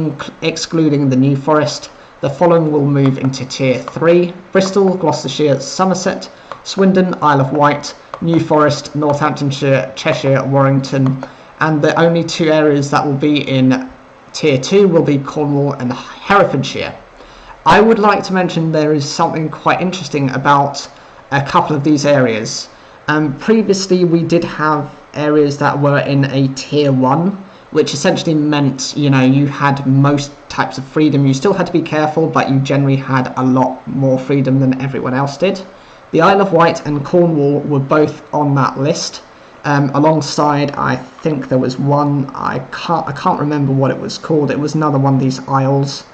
excluding the New Forest. The following will move into Tier 3, Bristol, Gloucestershire, Somerset, Swindon, Isle of Wight, New Forest, Northamptonshire, Cheshire, Warrington, and the only two areas that will be in Tier 2 will be Cornwall and Herefordshire. I would like to mention there is something quite interesting about a couple of these areas. Previously, we did have areas that were in a tier 1, which essentially meant, you had most types of freedom. You still had to be careful, but you generally had a lot more freedom than everyone else did. The Isle of Wight and Cornwall were both on that list. Alongside, I think there was one, I can't remember what it was called. It was another one of these isles.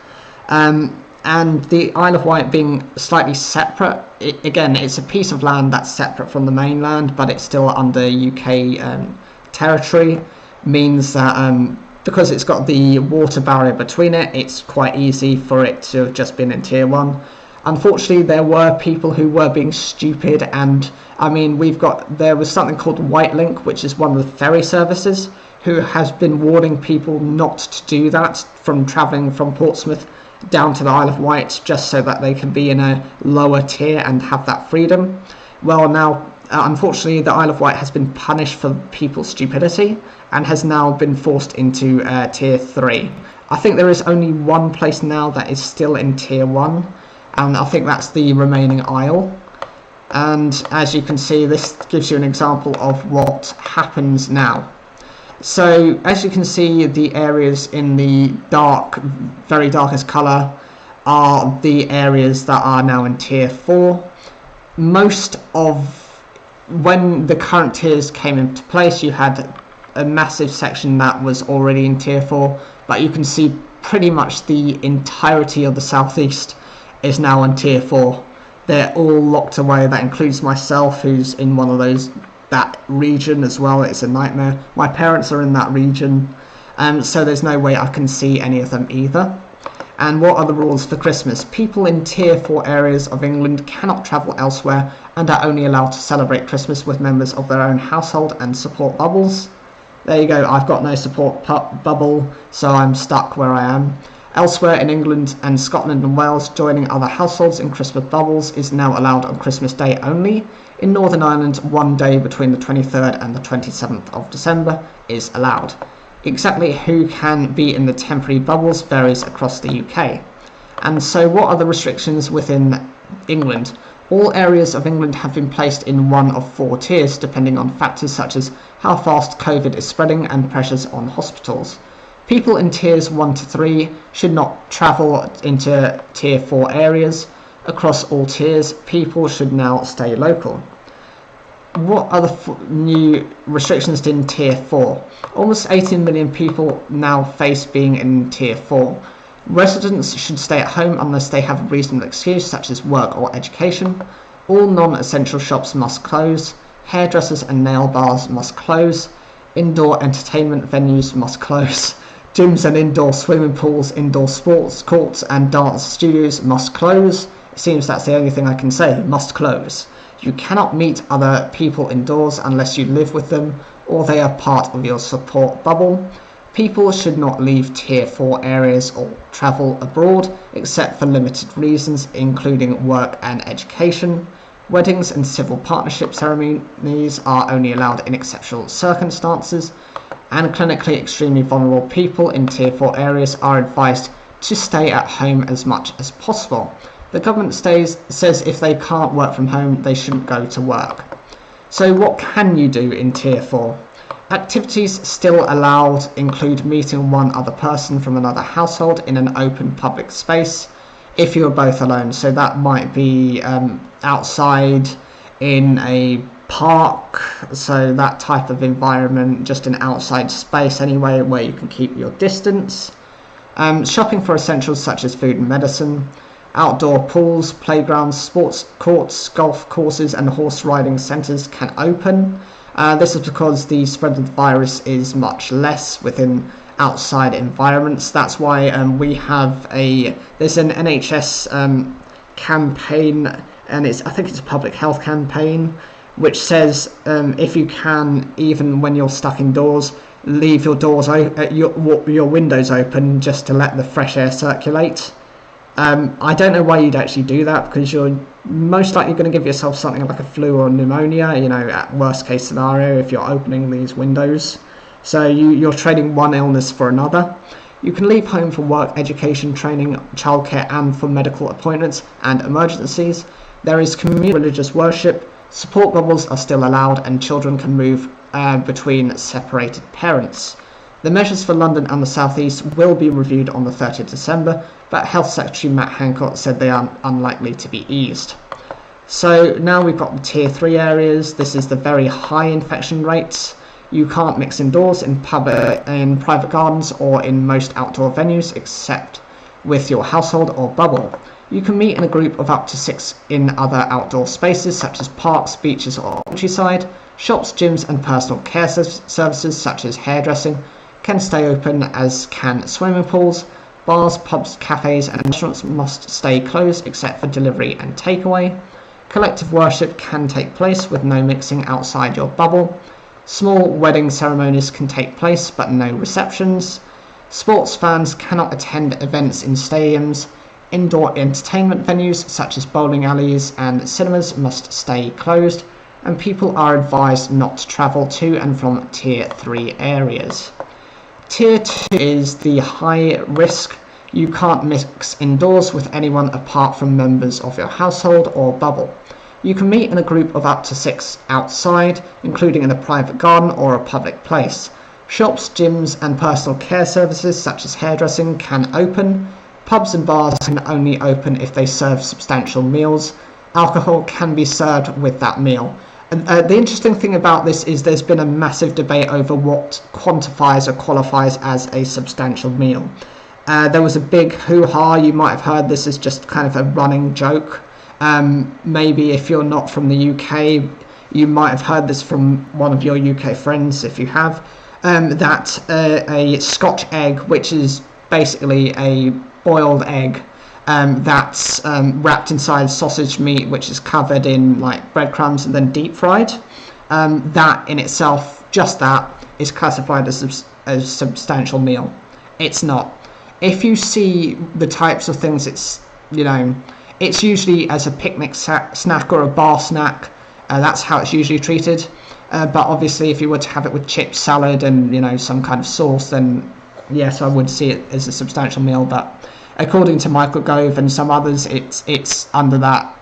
And the Isle of Wight being slightly separate, again, it's a piece of land that's separate from the mainland, but it's still under UK territory, means that because it's got the water barrier between it, it's quite easy for it to have just been in tier 1. Unfortunately, there were people who were being stupid, and I mean, there was something called Whitelink, which is one of the ferry services, who has been warning people not to do that from travelling from Portsmouth down to the Isle of Wight, just so that they can be in a lower tier and have that freedom. Well, now, unfortunately, the Isle of Wight has been punished for people's stupidity and has now been forced into tier 3. I think there is only one place now that is still in tier 1, and I think that's the remaining isle. And as you can see, this gives you an example of what happens now. So as you can see, the areas in the very darkest colour are the areas that are now in tier 4. When the current tiers came into place, you had a massive section that was already in tier 4, but you can see pretty much the entirety of the southeast is now in tier 4. They're all locked away. That includes myself, who's in that region as well. It's a nightmare. My parents are in that region, so there's no way I can see any of them either. And what are the rules for Christmas? People in tier 4 areas of England cannot travel elsewhere and are only allowed to celebrate Christmas with members of their own household and support bubbles. There you go, I've got no support bubble, so I'm stuck where I am. Elsewhere in England and Scotland and Wales, joining other households in Christmas bubbles is now allowed on Christmas Day only. In Northern Ireland, one day between the 23rd and the 27th of December is allowed. Exactly who can be in the temporary bubbles varies across the UK. And so what are the restrictions within England? All areas of England have been placed in one of 4 tiers, depending on factors such as how fast COVID is spreading and pressures on hospitals. People in tiers 1 to 3 should not travel into tier 4 areas. Across all tiers, people should now stay local. What are the new restrictions in tier 4? Almost 18 million people now face being in tier 4. Residents should stay at home unless they have a reasonable excuse such as work or education. All non-essential shops must close. Hairdressers and nail bars must close. Indoor entertainment venues must close. Gyms and indoor swimming pools, indoor sports courts and dance studios must close. It seems that's the only thing I can say, must close. You cannot meet other people indoors unless you live with them or they are part of your support bubble. People should not leave tier 4 areas or travel abroad except for limited reasons, including work and education. Weddings and civil partnership ceremonies are only allowed in exceptional circumstances, and clinically extremely vulnerable people in tier 4 areas are advised to stay at home as much as possible. The government says if they can't work from home, they shouldn't go to work. So what can you do in tier 4? Activities still allowed include meeting one other person from another household in an open public space if you're both alone. So that might be outside in a park, so that type of environment, just an outside space anyway where you can keep your distance. Shopping for essentials such as food and medicine. Outdoor pools, playgrounds, sports courts, golf courses and horse riding centres can open. This is because the spread of the virus is much less within outside environments. That's why there's an NHS campaign, and I think it's a public health campaign, which says if you can, even when you're stuck indoors, leave your your windows open just to let the fresh air circulate. I don't know why you'd actually do that, because you're most likely going to give yourself something like a flu or pneumonia, at worst case scenario, if you're opening these windows. So you're trading one illness for another. You can leave home for work, education, training, childcare, and for medical appointments and emergencies. There is communal religious worship. Support bubbles are still allowed, and children can move between separated parents. The measures for London and the South East will be reviewed on the 30th of December, but Health Secretary Matt Hancock said they are unlikely to be eased. So now we've got the Tier 3 areas. This is the very high infection rates. You can't mix indoors in private gardens or in most outdoor venues except with your household or bubble. You can meet in a group of up to 6 in other outdoor spaces such as parks, beaches or countryside. Shops, gyms and personal care services such as hairdressing can stay open, as can swimming pools. Bars, pubs, cafes and restaurants must stay closed except for delivery and takeaway. Collective worship can take place with no mixing outside your bubble. Small wedding ceremonies can take place but no receptions. Sports fans cannot attend events in stadiums. Indoor entertainment venues such as bowling alleys and cinemas must stay closed, and people are advised not to travel to and from Tier 3 areas. Tier 2 is the high risk. You can't mix indoors with anyone apart from members of your household or bubble. You can meet in a group of up to 6 outside, including in a private garden or a public place. Shops, gyms and personal care services such as hairdressing can open. Pubs and bars can only open if they serve substantial meals. Alcohol can be served with that meal. And the interesting thing about this is there's been a massive debate over what quantifies or qualifies as a substantial meal. There was a big hoo-ha. You might have heard this as just kind of a running joke. Maybe if you're not from the UK, you might have heard this from one of your UK friends, if you have, that a Scotch egg, which is basically a boiled egg that's wrapped inside sausage meat, which is covered in like breadcrumbs and then deep fried, that in itself, just that, is classified as a substantial meal. It's not. If you see the types of things, it's usually as a picnic snack or a bar snack. That's how it's usually treated. But obviously, if you were to have it with chips, salad, and some kind of sauce, then yes, I would see it as a substantial meal. But according to Michael Gove and some others, it's under that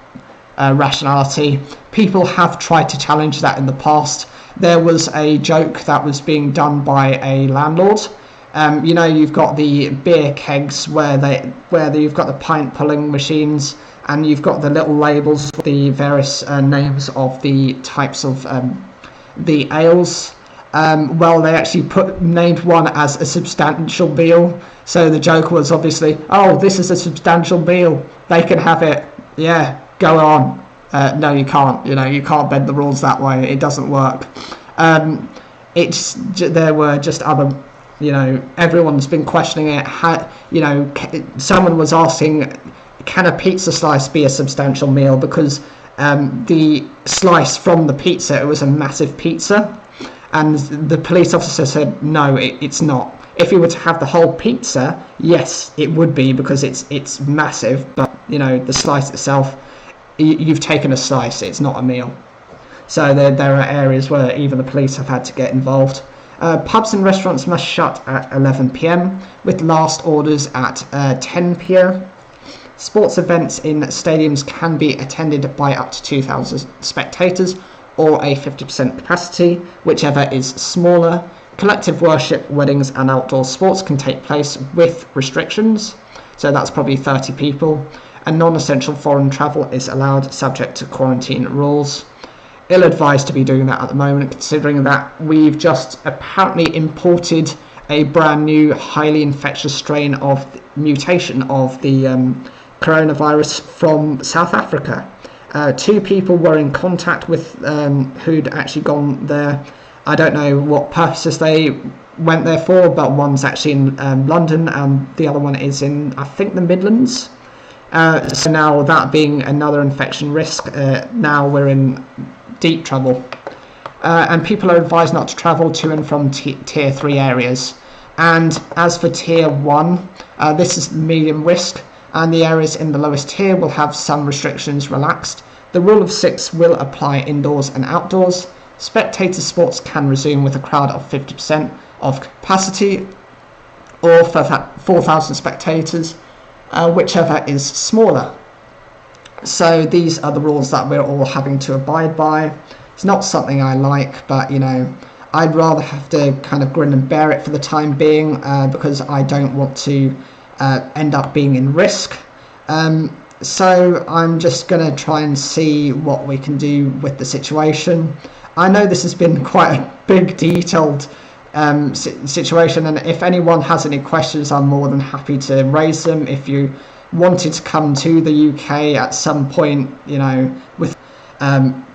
rationality. People have tried to challenge that in the past. There was a joke that was being done by a landlord. You've got the beer kegs where you've got the pint pulling machines, and you've got the little labels with the various names of the types of the ales. Well, they actually named one as a substantial meal. So the joke was obviously, oh, this is a substantial meal. They can have it. Yeah, go on. No, you can't. You can't bend the rules that way. It doesn't work. There were just other. Everyone's been questioning it. Someone was asking, can a pizza slice be a substantial meal? Because the slice from the pizza, it was a massive pizza. And the police officer said, no, it's not. If you were to have the whole pizza, yes, it would be, because it's massive. But, the slice itself, you've taken a slice, it's not a meal. So there are areas where even the police have had to get involved. Pubs and restaurants must shut at 11 p.m, with last orders at 10 p.m. Sports events in stadiums can be attended by up to 2,000 spectators, or a 50% capacity, whichever is smaller. Collective worship, weddings and outdoor sports can take place with restrictions, so that's probably 30 people. And non-essential foreign travel is allowed, subject to quarantine rules. Ill-advised to be doing that at the moment, considering that we've just apparently imported a brand new highly infectious strain of mutation of the coronavirus from South Africa. 2 people were in contact with who'd actually gone there. I don't know what purposes they went there for, but one's actually in London and the other one is in, I think, the Midlands. So now that being another infection risk, now we're in deep trouble. And people are advised not to travel to and from Tier 3 areas. And as for Tier 1, this is medium risk, and the areas in the lowest tier will have some restrictions relaxed. The rule of 6 will apply indoors and outdoors. Spectator sports can resume with a crowd of 50% of capacity. or 4,000 spectators, whichever is smaller. So these are the rules that we're all having to abide by. It's not something I like, but I'd rather have to kind of grin and bear it for the time being, because I don't want to end up being in risk. So I'm just going to try and see what we can do with the situation. I know this has been quite a big, detailed situation, and if anyone has any questions, I'm more than happy to raise them. If you wanted to come to the UK at some point, with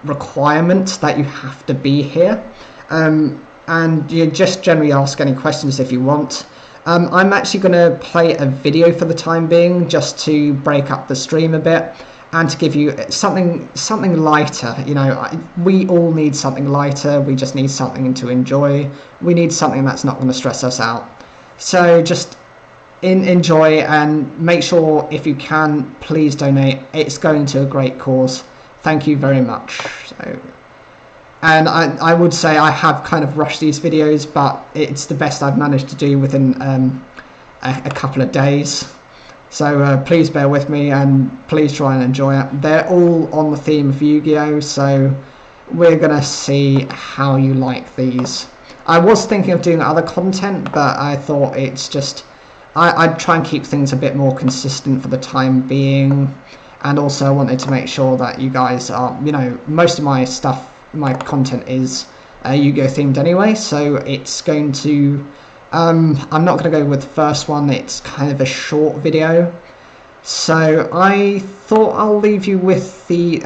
requirement that you have to be here, and you just generally ask any questions if you want. I'm actually going to play a video for the time being, just to break up the stream a bit and to give you something lighter. We all need something lighter. We just need something to enjoy. We need something that's not going to stress us out. So just enjoy, and make sure, if you can, please donate. It's going to a great cause. Thank you very much. And I would say I have kind of rushed these videos, but it's the best I've managed to do within a couple of days. So please bear with me, and please try and enjoy it. They're all on the theme of Yu-Gi-Oh! So we're going to see how you like these. I was thinking of doing other content, but I thought it's just... I'd try and keep things a bit more consistent for the time being. And also I wanted to make sure that you guys are... most of my stuff, my content is Yu-Gi-Oh! Themed anyway, so it's going to... I'm not going to go with the first one. It's kind of a short video, so I thought I'll leave you with the...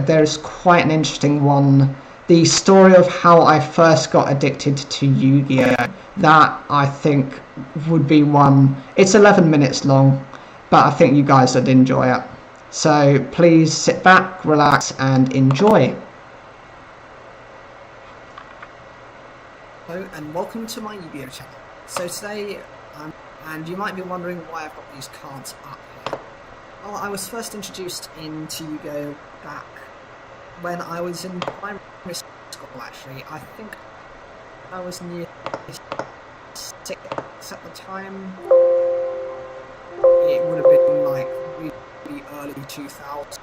there's quite an interesting one. The story of how I first got addicted to Yu-Gi-Oh! That, I think, would be one... It's 11 minutes long, but I think you guys would enjoy it. So please sit back, relax, and enjoy. Hello and welcome to my Yu-Gi-Oh! Channel. So today, and you might be wondering why I've got these cards up here. Well, I was first introduced into Yu-Gi-Oh! Back when I was in primary school, actually. I think I was near 6 at the time. It would have been like really early 2000s.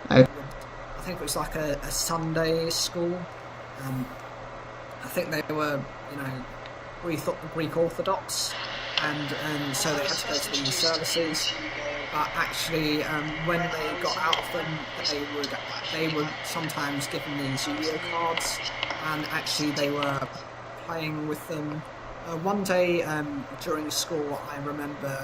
I think it was like a Sunday school. I think they were, Greek Orthodox, and so they had to go to these services. But actually, when they got out of them, they were sometimes given these Yu-Gi-Oh! Cards, and actually they were playing with them. One day during school, I remember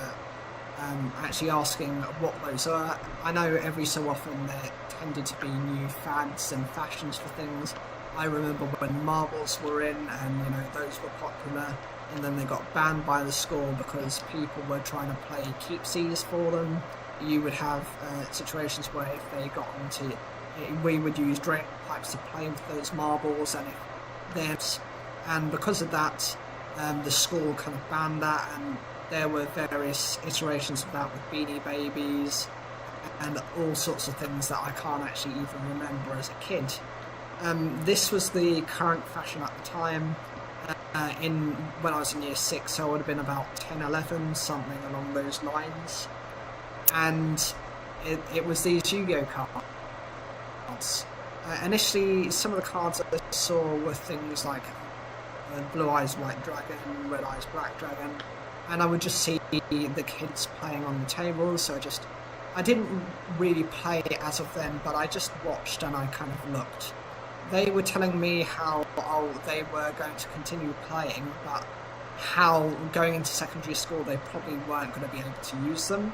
actually asking what those are. I know every so often there tended to be new fads and fashions for things. I remember when marbles were in, and those were popular, and then they got banned by the school because people were trying to play keepsies for them. You would have situations where if they got onto it, we would use drain pipes to play with those marbles, and because of that, the school kind of banned that, and there were various iterations of that with Beanie Babies and all sorts of things that I can't actually even remember as a kid. This was the current fashion at the time. When I was in year 6, so I would have been about 10, 11, something along those lines. And it was these Yu-Gi-Oh! Cards. Initially, some of the cards I saw were things like Blue Eyes White Dragon, Red Eyes Black Dragon, and I would just see the kids playing on the tables, so I didn't really play as of then, but I just watched and I kind of looked. They were telling me how they were going to continue playing, but how going into secondary school they probably weren't going to be able to use them,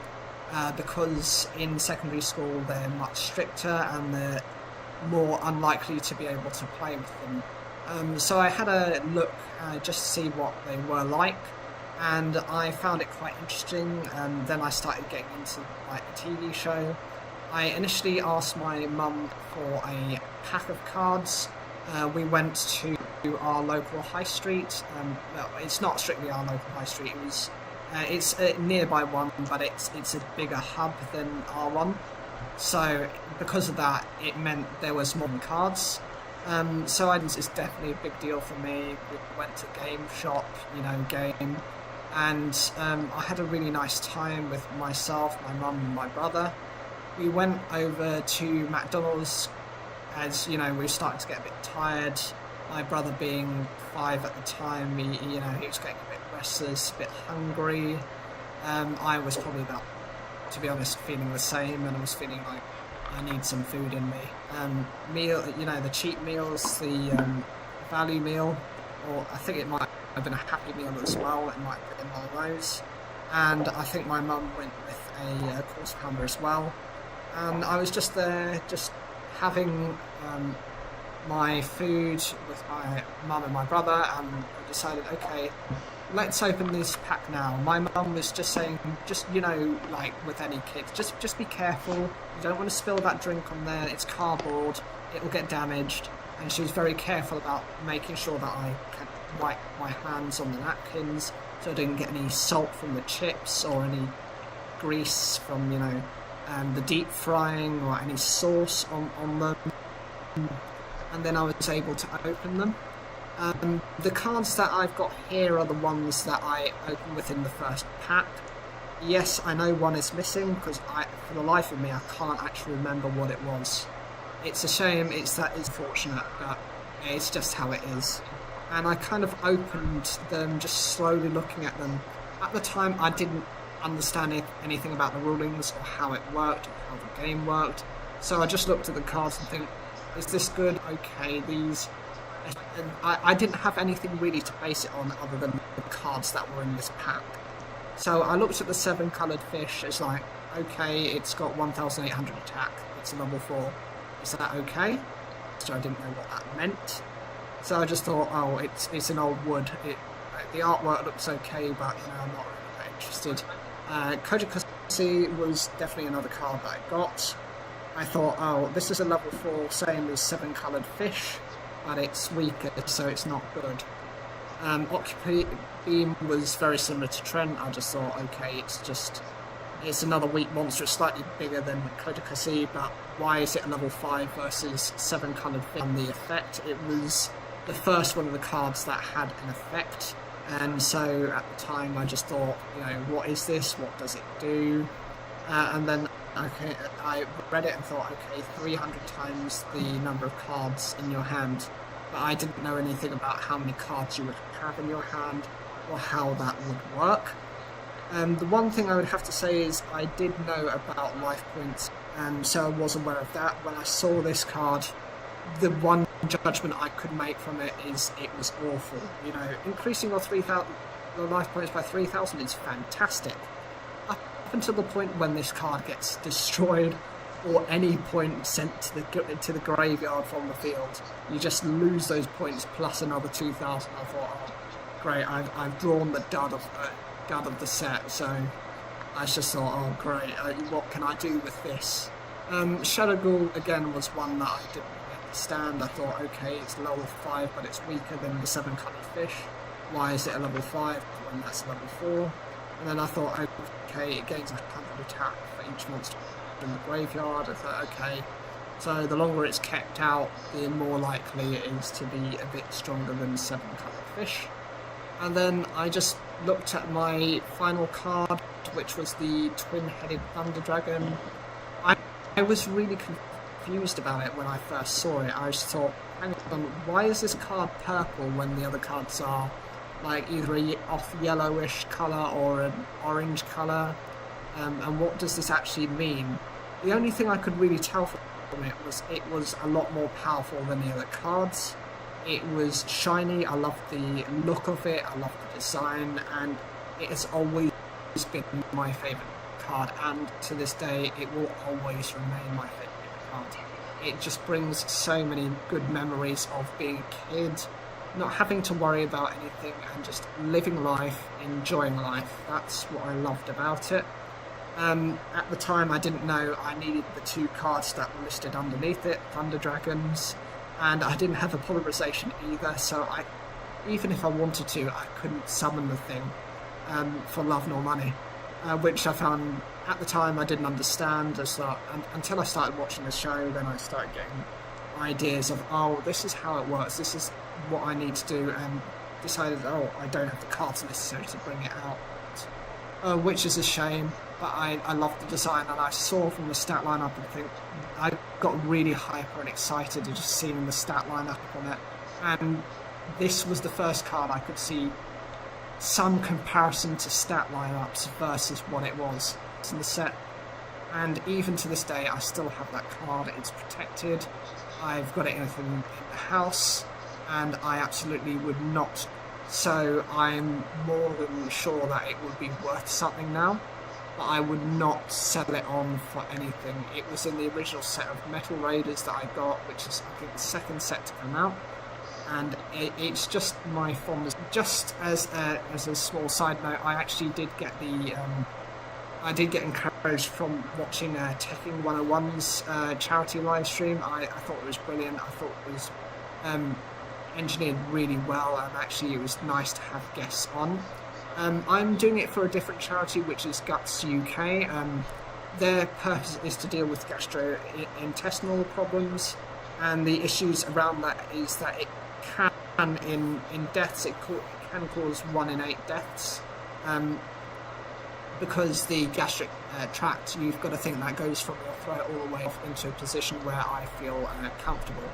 because in secondary school they're much stricter and they're more unlikely to be able to play with them. So I had a look just to see what they were like, and I found it quite interesting, and then I started getting into like the TV show. I initially asked my mum for a pack of cards. We went to our local high street. Well, it's not strictly our local high street. It's a nearby one, but it's a bigger hub than our one. So because of that, it meant there was more cards. It's definitely a big deal for me. We went to game shop, game, and I had a really nice time with myself, my mum, and my brother. We went over to McDonald's as we were starting to get a bit tired. My brother, being 5 at the time, he was getting a bit restless, a bit hungry. I was probably about, to be honest, feeling the same, and I was feeling like I need some food in me. The cheap meals, the value meal, or I think it might have been a happy meal as well. It might have been one of those. And I think my mum went with a quarter pounder as well. And I was just there, just having my food with my mum and my brother, and I decided, okay, let's open this pack now. My mum was just saying, like with any kid, just be careful. You don't want to spill that drink on there. It's cardboard. It will get damaged. And she was very careful about making sure that I can wipe my hands on the napkins so I didn't get any salt from the chips or any grease from, the deep frying or any sauce on them. And then I was able to open them. The cards that I've got here are the ones that I opened within the first pack. Yes, I know one is missing because for the life of me, I can't actually remember what it was. It's a shame, it's fortunate, but it's just how it is. And I kind of opened them, just slowly looking at them. At the time, I didn't understand anything about the rulings or how it worked or how the game worked. So I just looked at the cards and think, is this good? Okay, these... And I didn't have anything really to base it on other than the cards that were in this pack. So I looked at the 7 coloured fish. It's like, okay, it's got 1,800 attack. It's a level 4. Is that okay? So I didn't know what that meant. So I just thought, oh, it's an old wood. The artwork looks okay, but I'm not really that interested. Kojikasi was definitely another card that I got. I thought, oh, this is a level 4, same as 7 coloured fish, but it's weaker, so it's not good. Occupy Beam was very similar to Trent. I just thought, okay, it's another weak monster. It's slightly bigger than Kodakasi, but why is it a level 5 versus 7 coloured fish? And the effect, it was the first one of the cards that had an effect, and so at the time I just thought, what is this? What does it do? And then I read it and thought, okay, 300 times the number of cards in your hand. But I didn't know anything about how many cards you would have in your hand or how that would work. The one thing I would have to say is I did know about life points, and so I was aware of that. When I saw this card, the one judgment I could make from it is it was awful. Increasing your life points by 3,000 is fantastic. Up until the point when this card gets destroyed, or any point sent to the graveyard from the field, you just lose those points plus another 2,000. I thought, oh, great, I've drawn the dud of the set, so I just thought, oh great, what can I do with this? Shadow Ghoul again was one that I didn't really understand. I thought, okay, it's level 5, but it's weaker than the 7 coloured fish. Why is it a level 5 when that's a level 4? And then I thought, okay, it gains 100 attack for each monster in the graveyard. I thought, okay, so the longer it's kept out, the more likely it is to be a bit stronger than 7 coloured fish. And then I just looked at my final card, which was the twin-headed Thunder Dragon. I was really confused about it when I first saw it. I just thought, hang on, why is this card purple when the other cards are like either a off yellowish colour or an orange colour? And what does this actually mean? The only thing I could really tell from it was a lot more powerful than the other cards. It was shiny. I loved the look of it. I loved the design, and it has always been my favourite card, and to this day it will always remain my favourite card. It just brings so many good memories of being a kid, not having to worry about anything and just living life, enjoying life. That's what I loved about it. At the time I didn't know I needed the 2 cards that were listed underneath it, Thunder Dragons, and I didn't have a polymerization either, so even if I wanted to, I couldn't summon the thing for love nor money, which I found at the time I didn't understand. Until I started watching the show, then I started getting ideas of, oh, this is how it works, this is what I need to do, and decided, oh, I don't have the cards necessary to bring it out, which is a shame. But I love the design, and I saw from the stat lineup and think I got really hyper and excited at just seeing the stat lineup on it, and this was the first card I could see some comparison to stat lineups versus what it was in the set. And even to this day, I still have that card. It's protected. I've got it in the house, and I absolutely would not. So I'm more than sure that it would be worth something now, but I would not sell it on for anything. It was in the original set of Metal Raiders that I got, which is, I think, the second set to come out. And it's just my fondness. Just as a small side note, I actually did get I did get encouraged from watching Teching 101's charity live stream. I thought it was brilliant. I thought it was engineered really well, and actually it was nice to have guests on. I'm doing it for a different charity, which is Guts UK. Their purpose is to deal with gastrointestinal problems, and the issues around that is that it can, in deaths, it can cause 1 in 8 deaths. Because the gastric tract, you've got to think that goes from your throat all the way into a position where I feel comfortable.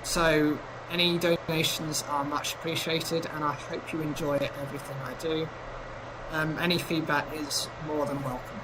So any donations are much appreciated, and I hope you enjoy everything I do. Any feedback is more than welcome.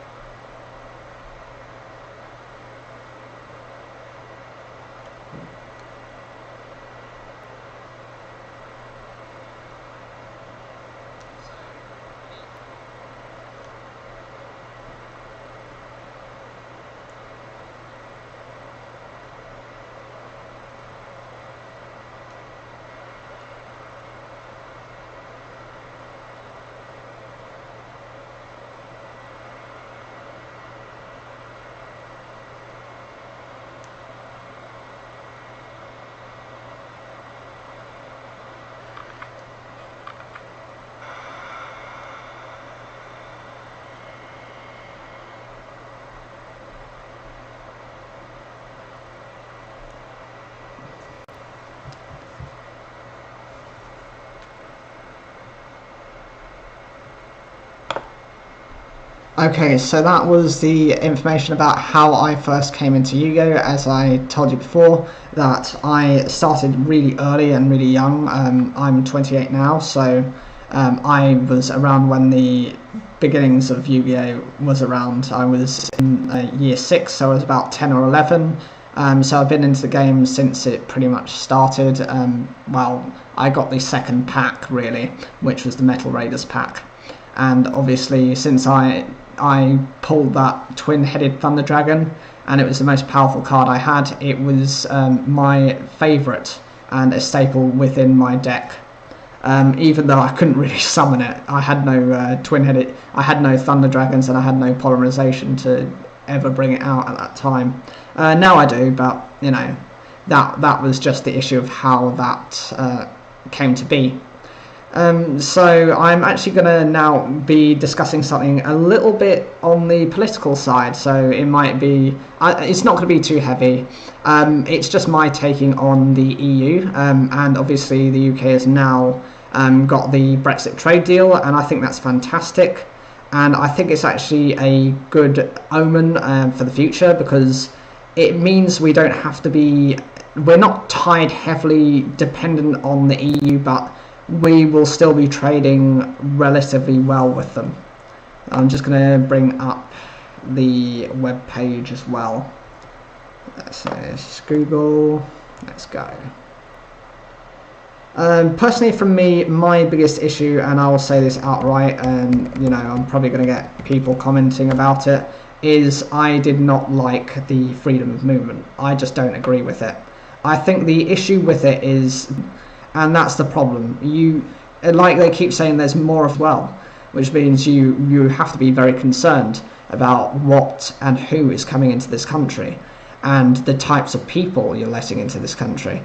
Okay, so that was the information about how I first came into Yu-Gi-Oh! As I told you before, that I started really early and really young. I'm 28 now, so I was around when the beginnings of Yu-Gi-Oh! Was around. I was in year 6, so I was about 10 or 11. So I've been into the game since it pretty much started. Well, I got the second pack, really, which was the Metal Raiders pack. And obviously, since I pulled that twin-headed Thunder Dragon, and it was the most powerful card I had, it was my favourite and a staple within my deck. Even though I couldn't really summon it, I had no twin-headed, I had no Thunder Dragons, and I had no polymerization to ever bring it out at that time. Now I do, but you know, that was just the issue of how that came to be. So I'm actually going to now be discussing something a little bit on the political side, so it might be, it's not going to be too heavy. It's just my taking on the EU, and obviously the UK has now got the Brexit trade deal, and I think that's fantastic, and I think it's actually a good omen for the future, because it means we don't have to be, we're not tied heavily dependent on the EU, but we will still be trading relatively well with them. I'm just going to bring up the web page as well. So it's Google. Let's go. Personally, from me, my biggest issue, and I will say this outright, and you know, I'm probably going to get people commenting about it, is I did not like the freedom of movement. I just don't agree with it. I think the issue with it is, and that's the problem, like they keep saying, there's more as well, which means you have to be very concerned about what and who is coming into this country and the types of people you're letting into this country.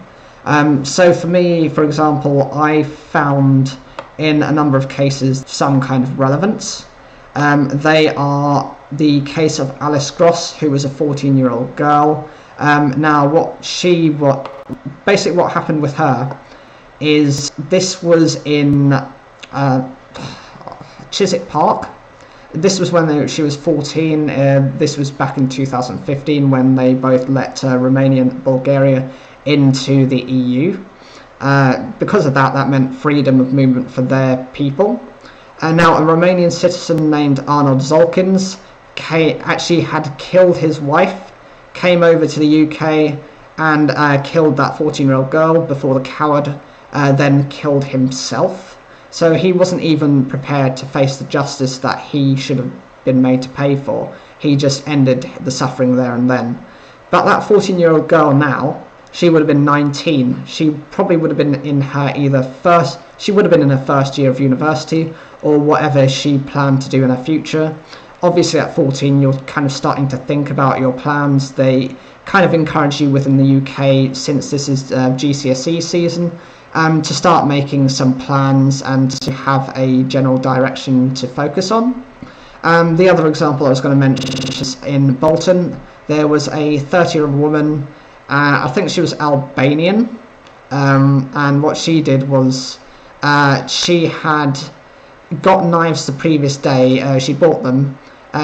So for me, for example, I found in a number of cases some kind of relevance. They are the case of Alice Gross, who was a 14-year-old girl. Now, basically what happened with her is this was in Chiswick Park. This was when she was 14. This was back in 2015 when they both let Romania and Bulgaria into the EU. Because of that meant freedom of movement for their people. Now, a Romanian citizen named Arnold Zolkins actually had killed his wife, came over to the UK and killed that 14-year-old girl before the coward then killed himself. So he wasn't even prepared to face the justice that he should have been made to pay for. He just ended the suffering there and then. But that 14-year-old girl now, she would have been 19. She probably would have been in her first year of university or whatever she planned to do in her future. Obviously at 14 you're kind of starting to think about your plans. They kind of encourage you within the UK, since this is GCSE season, to start making some plans and to have a general direction to focus on. The other example I was going to mention is in Bolton. There was a 30-year-old woman, I think she was Albanian, and what she did was she had got knives the previous day. She bought them.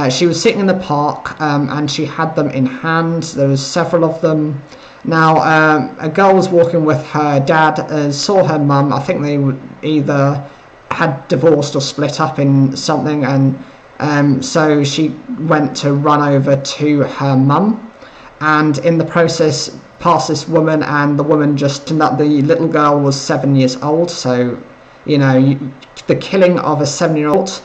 She was sitting in the park and she had them in hand. There was several of them. Now, a girl was walking with her dad, saw her mum. I think they either had divorced or split up in something, and so she went to run over to her mum, and in the process passed this woman, and the woman the little girl was 7 years old, so, you know, the killing of a 7-year-old.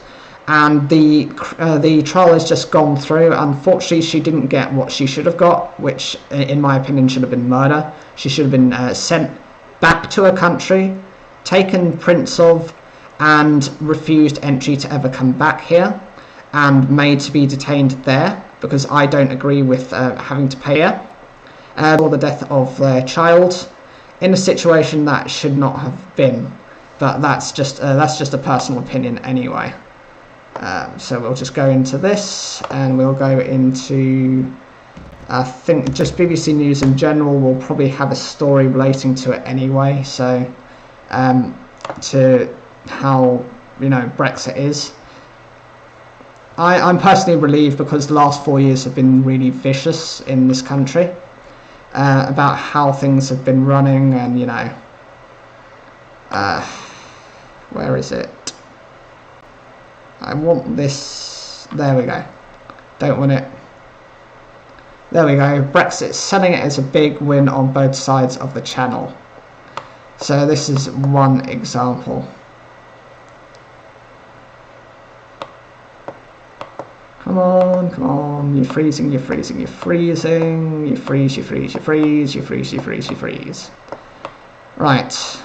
And the trial has just gone through. Unfortunately, she didn't get what she should have got, which, in my opinion, should have been murder. She should have been sent back to her country, taken prints of, and refused entry to ever come back here, and made to be detained there, because I don't agree with having to pay her for the death of their child in a situation that should not have been. But that's just a personal opinion anyway. So we'll just go into this, and we'll go into, I think, just BBC News in general. Will probably have a story relating to it anyway, so to how, you know, Brexit is. I'm personally relieved, because the last 4 years have been really vicious in this country, about how things have been running, and, you know, where is it? I want this. There we go. Don't want it. There we go. Brexit selling it as a big win on both sides of the channel. So this is one example. Come on, come on. You're freezing, you're freezing, you're freezing. You freeze, you freeze, you freeze, you freeze, you freeze, you freeze. Right.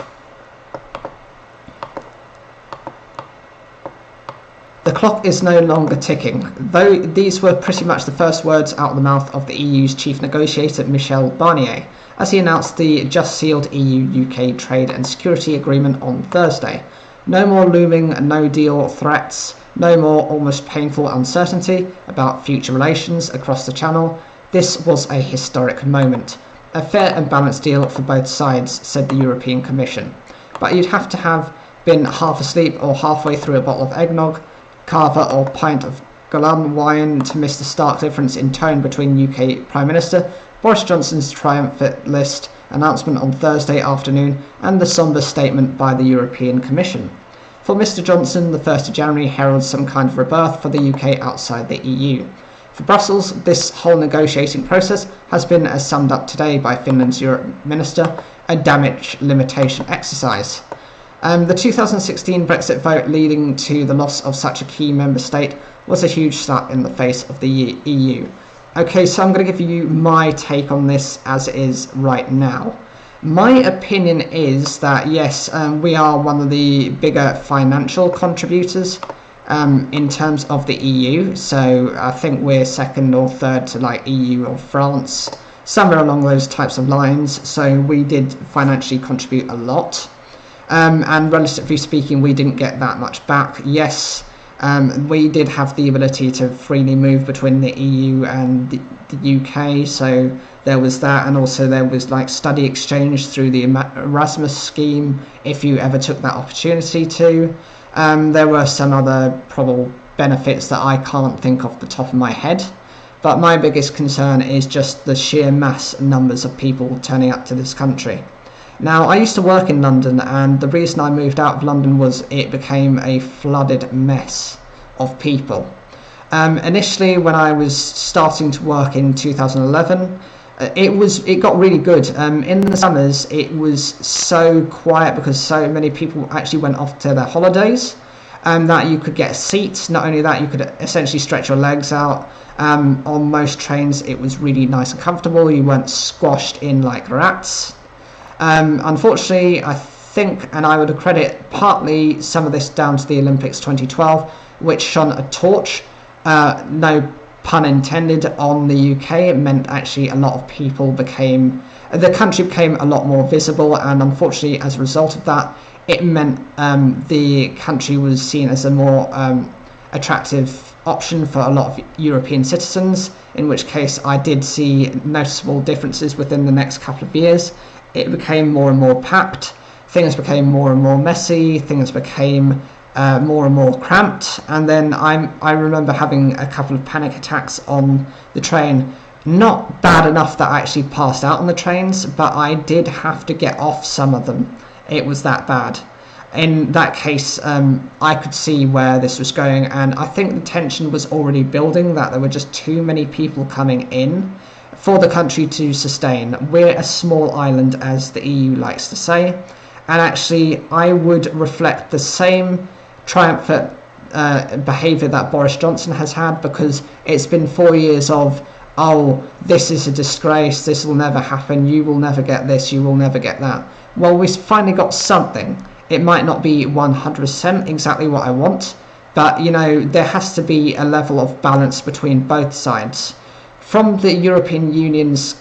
The clock is no longer ticking, though these were pretty much the first words out of the mouth of the EU's chief negotiator Michel Barnier, as he announced the just-sealed EU-UK trade and security agreement on Thursday. No more looming no-deal threats, no more almost painful uncertainty about future relations across the Channel. This was a historic moment. A fair and balanced deal for both sides, said the European Commission. But you'd have to have been half asleep or halfway through a bottle of eggnog, carver or pint of Golan wine to miss the stark difference in tone between UK Prime Minister Boris Johnson's triumphalist announcement on Thursday afternoon and the sombre statement by the European Commission. For Mr Johnson, the 1st of January heralds some kind of rebirth for the UK outside the EU. For Brussels, this whole negotiating process has been, as summed up today by Finland's Europe Minister, a damage limitation exercise. The 2016 Brexit vote leading to the loss of such a key member state was a huge slap in the face of the EU. Okay, so I'm going to give you my take on this as it is right now. My opinion is that yes, we are one of the bigger financial contributors in terms of the EU. So I think we're second or third to like EU or France, somewhere along those types of lines. So we did financially contribute a lot. And relatively speaking, we didn't get that much back. Yes, We did have the ability to freely move between the EU and the UK, so there was that, and also there was like study exchange through the Erasmus scheme if you ever took that opportunity to. There were some other probable benefits that I can't think off the top of my head, but my biggest concern is just the sheer mass numbers of people turning up to this country. Now, I used to work in London, and the reason I moved out of London was it became a flooded mess of people. Initially, when I was starting to work in 2011, it got really good. In the summers, it was so quiet because so many people actually went off to their holidays, that you could get seats. Not only that, you could essentially stretch your legs out. On most trains, it was really nice and comfortable. You weren't squashed in like rats. Unfortunately, I think, and I would accredit partly some of this down to the Olympics 2012, which shone a torch, no pun intended, on the UK. It meant actually a lot of people the country became a lot more visible, and unfortunately, as a result of that, it meant the country was seen as a more attractive option for a lot of European citizens, in which case I did see noticeable differences within the next couple of years. It became more and more packed, things became more and more messy, things became more and more cramped, and then I remember having a couple of panic attacks on the train. Not bad enough that I actually passed out on the trains, but I did have to get off some of them. It was that bad. In that case, I could see where this was going, and I think the tension was already building, that there were just too many people coming in for the country to sustain. We're a small island, as the EU likes to say, and actually I would reflect the same triumphant behaviour that Boris Johnson has had, because it's been 4 years of, oh, this is a disgrace, this will never happen, you will never get this, you will never get that. Well, we've finally got something. It might not be 100% exactly what I want, but you know, there has to be a level of balance between both sides. From the European Union's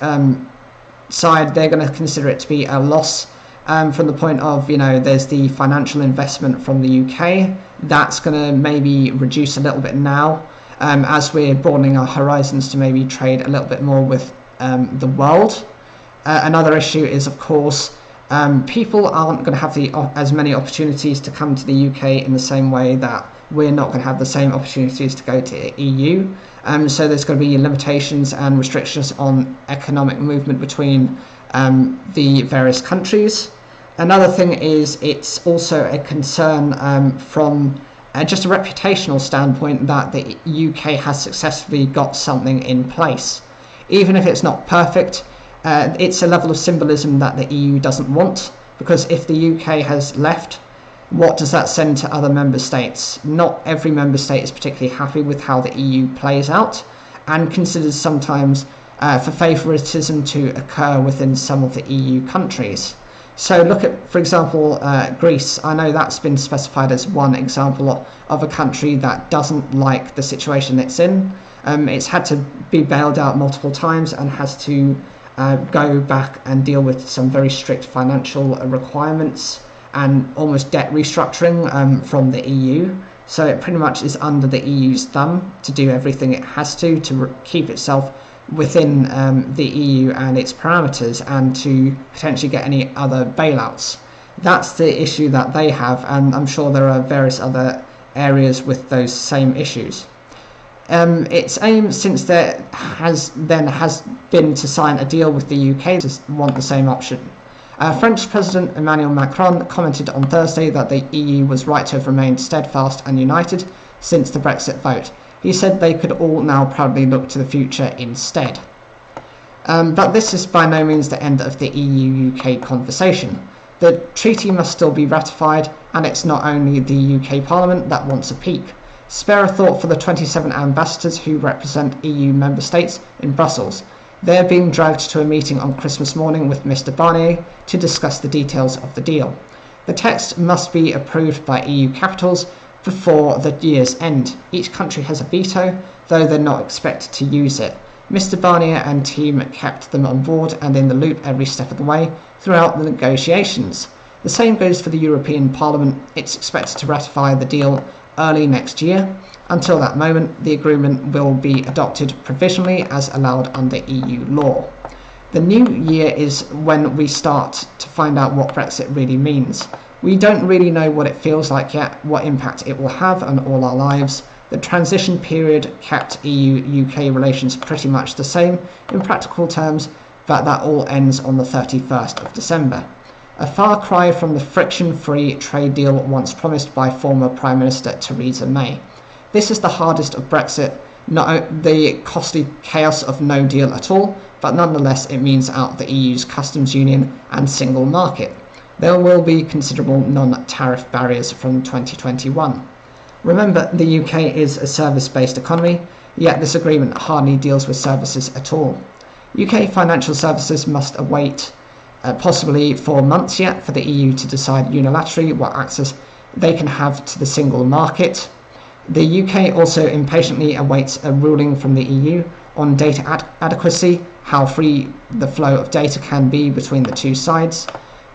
side, they're going to consider it to be a loss, from the point of, you know, there's the financial investment from the UK. That's going to maybe reduce a little bit now, as we're broadening our horizons to maybe trade a little bit more with the world. Another issue is, of course, people aren't going to have as many opportunities to come to the UK in the same way that we're not going to have the same opportunities to go to EU. So there's going to be limitations and restrictions on economic movement between the various countries. Another thing is, it's also a concern from just a reputational standpoint that the UK has successfully got something in place. Even if it's not perfect, it's a level of symbolism that the EU doesn't want, because if the UK has left, what does that send to other member states? Not every member state is particularly happy with how the EU plays out, and considers sometimes for favouritism to occur within some of the EU countries. So look at, for example, Greece. I know that's been specified as one example of a country that doesn't like the situation it's in. It's had to be bailed out multiple times and has to go back and deal with some very strict financial requirements and almost debt restructuring from the EU. So it pretty much is under the EU's thumb to do everything it has to keep itself within the EU and its parameters, and to potentially get any other bailouts. That's the issue that they have, and I'm sure there are various other areas with those same issues. Its aim since there has been to sign a deal with the UK to want the same option. French President Emmanuel Macron commented on Thursday that the EU was right to have remained steadfast and united since the Brexit vote. He said they could all now proudly look to the future instead. But this is by no means the end of the EU-UK conversation. The treaty must still be ratified, and it's not only the UK Parliament that wants a peek. Spare a thought for the 27 ambassadors who represent EU member states in Brussels. They're being dragged to a meeting on Christmas morning with Mr Barnier to discuss the details of the deal. The text must be approved by EU capitals before the year's end. Each country has a veto, though they're not expected to use it. Mr Barnier and team kept them on board and in the loop every step of the way throughout the negotiations. The same goes for the European Parliament. It's expected to ratify the deal early next year. Until that moment, the agreement will be adopted provisionally as allowed under EU law. The new year is when we start to find out what Brexit really means. We don't really know what it feels like yet, what impact it will have on all our lives. The transition period kept EU-UK relations pretty much the same in practical terms, but that all ends on the 31st of December. A far cry from the friction-free trade deal once promised by former Prime Minister Theresa May. This is the hardest of Brexit, not the costly chaos of no deal at all, but nonetheless it means out of the EU's customs union and single market. There will be considerable non-tariff barriers from 2021. Remember, the UK is a service-based economy, yet this agreement hardly deals with services at all. UK financial services must await possibly 4 months yet for the EU to decide unilaterally what access they can have to the single market. The UK also impatiently awaits a ruling from the EU on data adequacy, how free the flow of data can be between the two sides.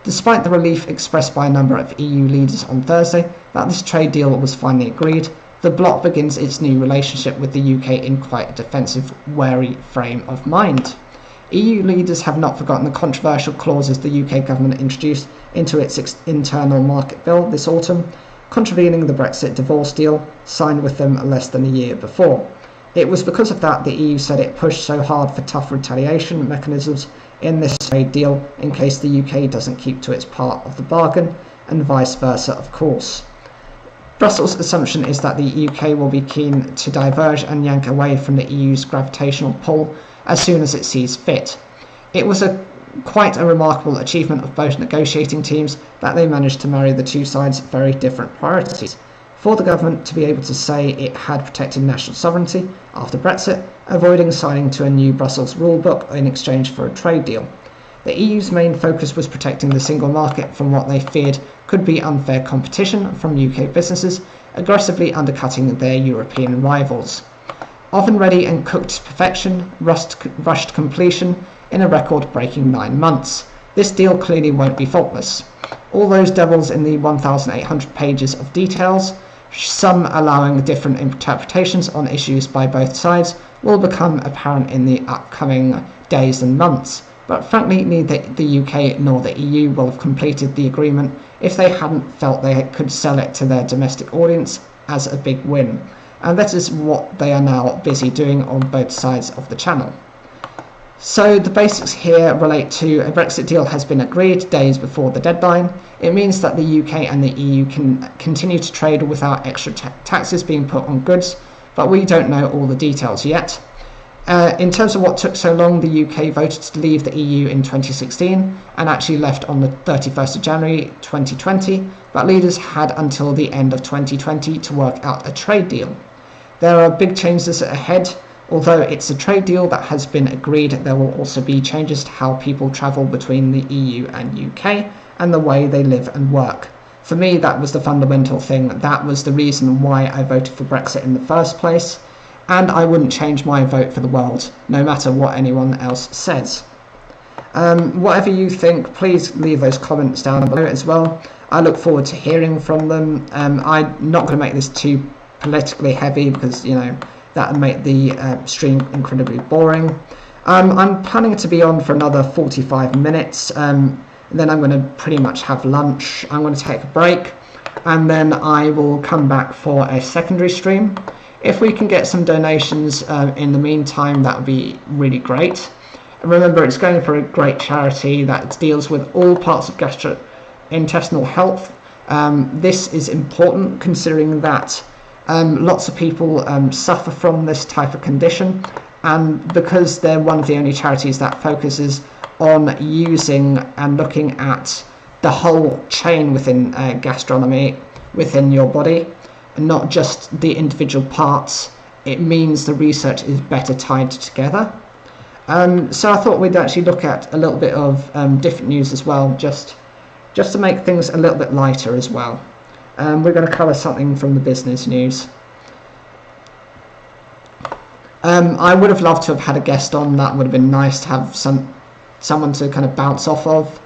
Despite the relief expressed by a number of EU leaders on Thursday that this trade deal was finally agreed, the bloc begins its new relationship with the UK in quite a defensive, wary frame of mind. EU leaders have not forgotten the controversial clauses the UK government introduced into its internal market bill this autumn, contravening the Brexit divorce deal signed with them less than a year before. It was because of that the EU said it pushed so hard for tough retaliation mechanisms in this trade deal in case the UK doesn't keep to its part of the bargain, and vice versa, of course. Brussels' assumption is that the UK will be keen to diverge and yank away from the EU's gravitational pull as soon as it sees fit. It was quite a remarkable achievement of both negotiating teams that they managed to marry the two sides' very different priorities. For the government to be able to say it had protected national sovereignty after Brexit, avoiding signing to a new Brussels rulebook in exchange for a trade deal. The EU's main focus was protecting the single market from what they feared could be unfair competition from UK businesses, aggressively undercutting their European rivals. Oven ready and cooked to perfection, rushed completion in a record-breaking 9 months. This deal clearly won't be faultless. All those devils in the 1,800 pages of details, some allowing different interpretations on issues by both sides, will become apparent in the upcoming days and months. But frankly, neither the UK nor the EU will have completed the agreement if they hadn't felt they could sell it to their domestic audience as a big win. And that is what they are now busy doing on both sides of the channel. So the basics here relate to a Brexit deal has been agreed days before the deadline. It means that the UK and the EU can continue to trade without extra taxes being put on goods, but we don't know all the details yet. In terms of what took so long, the UK voted to leave the EU in 2016 and actually left on the 31st of January 2020, but leaders had until the end of 2020 to work out a trade deal. There are big changes ahead. Although it's a trade deal that has been agreed, there will also be changes to how people travel between the EU and UK and the way they live and work. For me, that was the fundamental thing. That was the reason why I voted for Brexit in the first place, and I wouldn't change my vote for the world, no matter what anyone else says. Whatever you think, please leave those comments down below as well. I look forward to hearing from them. I'm not going to make this too politically heavy because, that would make the stream incredibly boring. I'm planning to be on for another 45 minutes, then I'm going to pretty much have lunch. I'm going to take a break, and then I will come back for a secondary stream. If we can get some donations in the meantime, that would be really great. Remember, it's going for a great charity that deals with all parts of gastrointestinal health. This is important considering that lots of people suffer from this type of condition, and because they're one of the only charities that focuses on using and looking at the whole chain within gastronomy within your body, and not just the individual parts, it means the research is better tied together. So I thought we'd actually look at a little bit of different news as well, just to make things a little bit lighter as well. We're going to cover something from the business news. I would have loved to have had a guest on. That would have been nice to have someone to kind of bounce off of,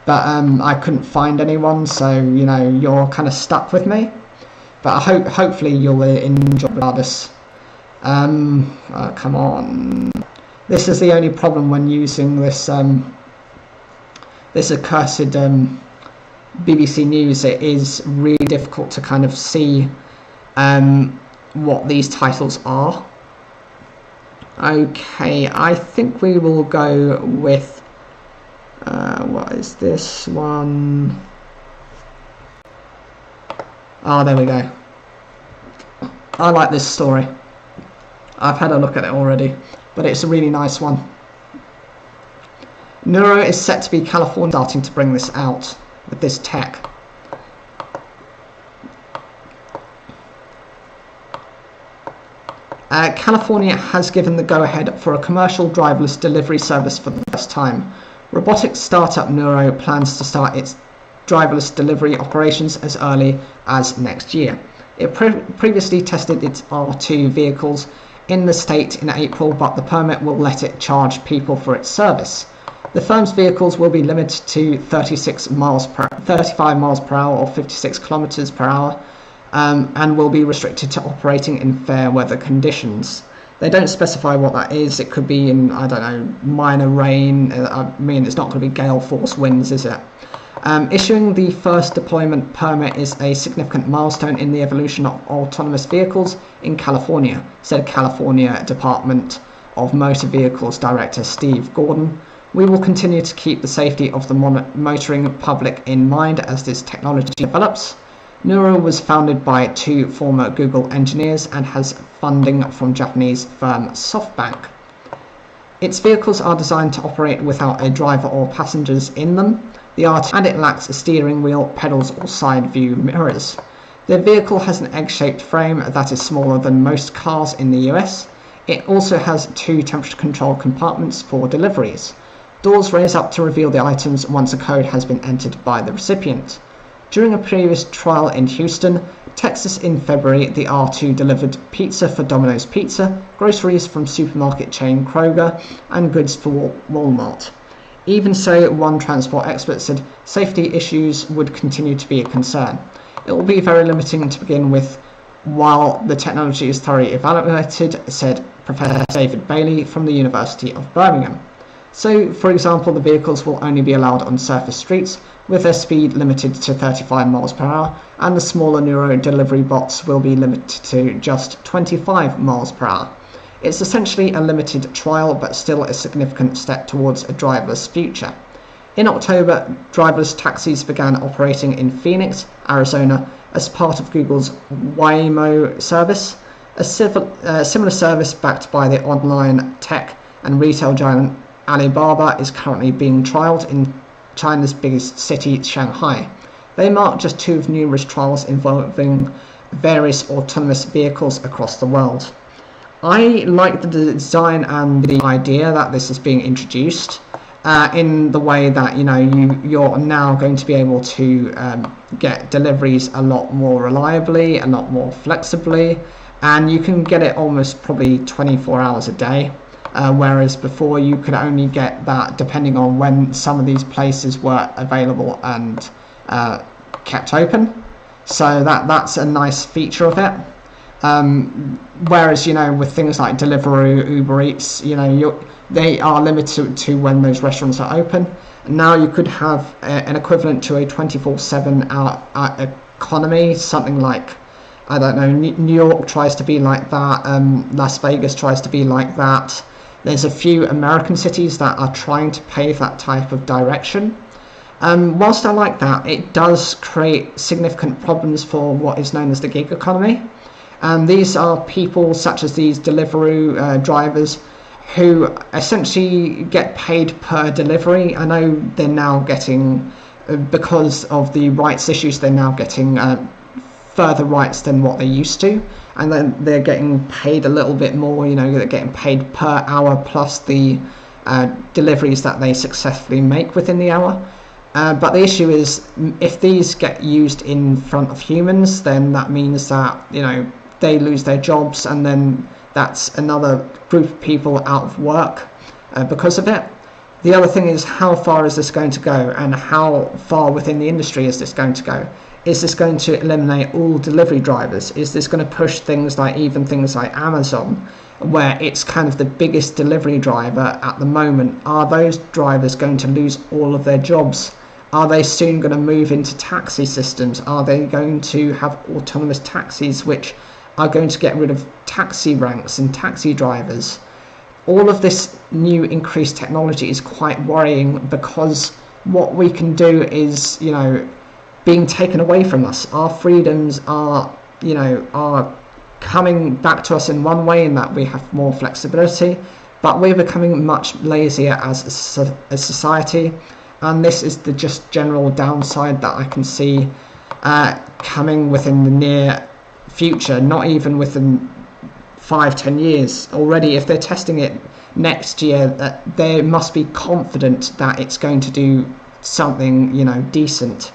but I couldn't find anyone, so you're kind of stuck with me. But hopefully you'll enjoy regardless. Come on. This is the only problem when using this this accursed BBC News. It is really difficult to kind of see what these titles are. Okay, I think we will go with what is this one? Oh, there we go. I like this story. I've had a look at it already, but it's a really nice one. Neuro is set to be California starting to bring this out with this tech. California has given the go-ahead for a commercial driverless delivery service for the first time. Robotics startup Neuro plans to start its driverless delivery operations as early as next year. It previously tested its R2 vehicles in the state in April, but the permit will let it charge people for its service. The firm's vehicles will be limited to 35 miles per hour or 56 kilometers per hour, and will be restricted to operating in fair weather conditions. They don't specify what that is. It could be in, I don't know, minor rain. I mean, it's not going to be gale force winds, is it? Issuing the first deployment permit is a significant milestone in the evolution of autonomous vehicles in California, said California Department of Motor Vehicles Director Steve Gordon. We will continue to keep the safety of the motoring public in mind as this technology develops. Neuro was founded by 2 former Google engineers and has funding from Japanese firm SoftBank. Its vehicles are designed to operate without a driver or passengers in them. And it lacks a steering wheel, pedals or side view mirrors. The vehicle has an egg-shaped frame that is smaller than most cars in the US. It also has 2 temperature-controlled compartments for deliveries. Doors raise up to reveal the items once a code has been entered by the recipient. During a previous trial in Houston, Texas in February, the R2 delivered pizza for Domino's Pizza, groceries from supermarket chain Kroger, and goods for Walmart. Even so, one transport expert said safety issues would continue to be a concern. It will be very limiting to begin with while the technology is thoroughly evaluated, said Professor David Bailey from the University of Birmingham. So, for example, the vehicles will only be allowed on surface streets with their speed limited to 35 miles per hour, and the smaller Neuro delivery bots will be limited to just 25 miles per hour. It's essentially a limited trial, but still a significant step towards a driverless future. In October, driverless taxis began operating in Phoenix, Arizona, as part of Google's Waymo service. A similar service backed by the online tech and retail giant Alibaba is currently being trialled in China's biggest city, Shanghai. They mark just 2 of numerous trials involving various autonomous vehicles across the world. I like the design and the idea that this is being introduced in the way that you're now going to be able to get deliveries a lot more reliably, a lot more flexibly, and you can get it almost probably 24 hours a day. Whereas before you could only get that depending on when some of these places were available and kept open. So that's a nice feature of it. Whereas with things like Deliveroo, Uber Eats, they are limited to when those restaurants are open. Now you could have an equivalent to a 24/7 hour economy, something like, I don't know, New York tries to be like that, Las Vegas tries to be like that. There's a few American cities that are trying to pave that type of direction. Whilst I like that, it does create significant problems for what is known as the gig economy. These are people such as these Deliveroo drivers who essentially get paid per delivery. I know they're now getting, because of the rights issues, they're now getting further rights than what they used to, and then they're getting paid a little bit more. They're getting paid per hour plus the deliveries that they successfully make within the hour. But the issue is, if these get used in front of humans, then that means that they lose their jobs, and then that's another group of people out of work because of it. The other thing is, how far is this going to go, and how far within the industry is this going to go? Is this going to eliminate all delivery drivers? Is this going to push things like Amazon, where it's kind of the biggest delivery driver at the moment? Are those drivers going to lose all of their jobs? Are they soon going to move into taxi systems? Are they going to have autonomous taxis which are going to get rid of taxi ranks and taxi drivers? All of this new increased technology is quite worrying, because what we can do is, being taken away from us. Our freedoms are coming back to us in one way, in that we have more flexibility, but we're becoming much lazier as a society, and this is the just general downside that I can see coming within the near future, not even within 5-10 years. Already, if they're testing it next year, they must be confident that it's going to do something decent.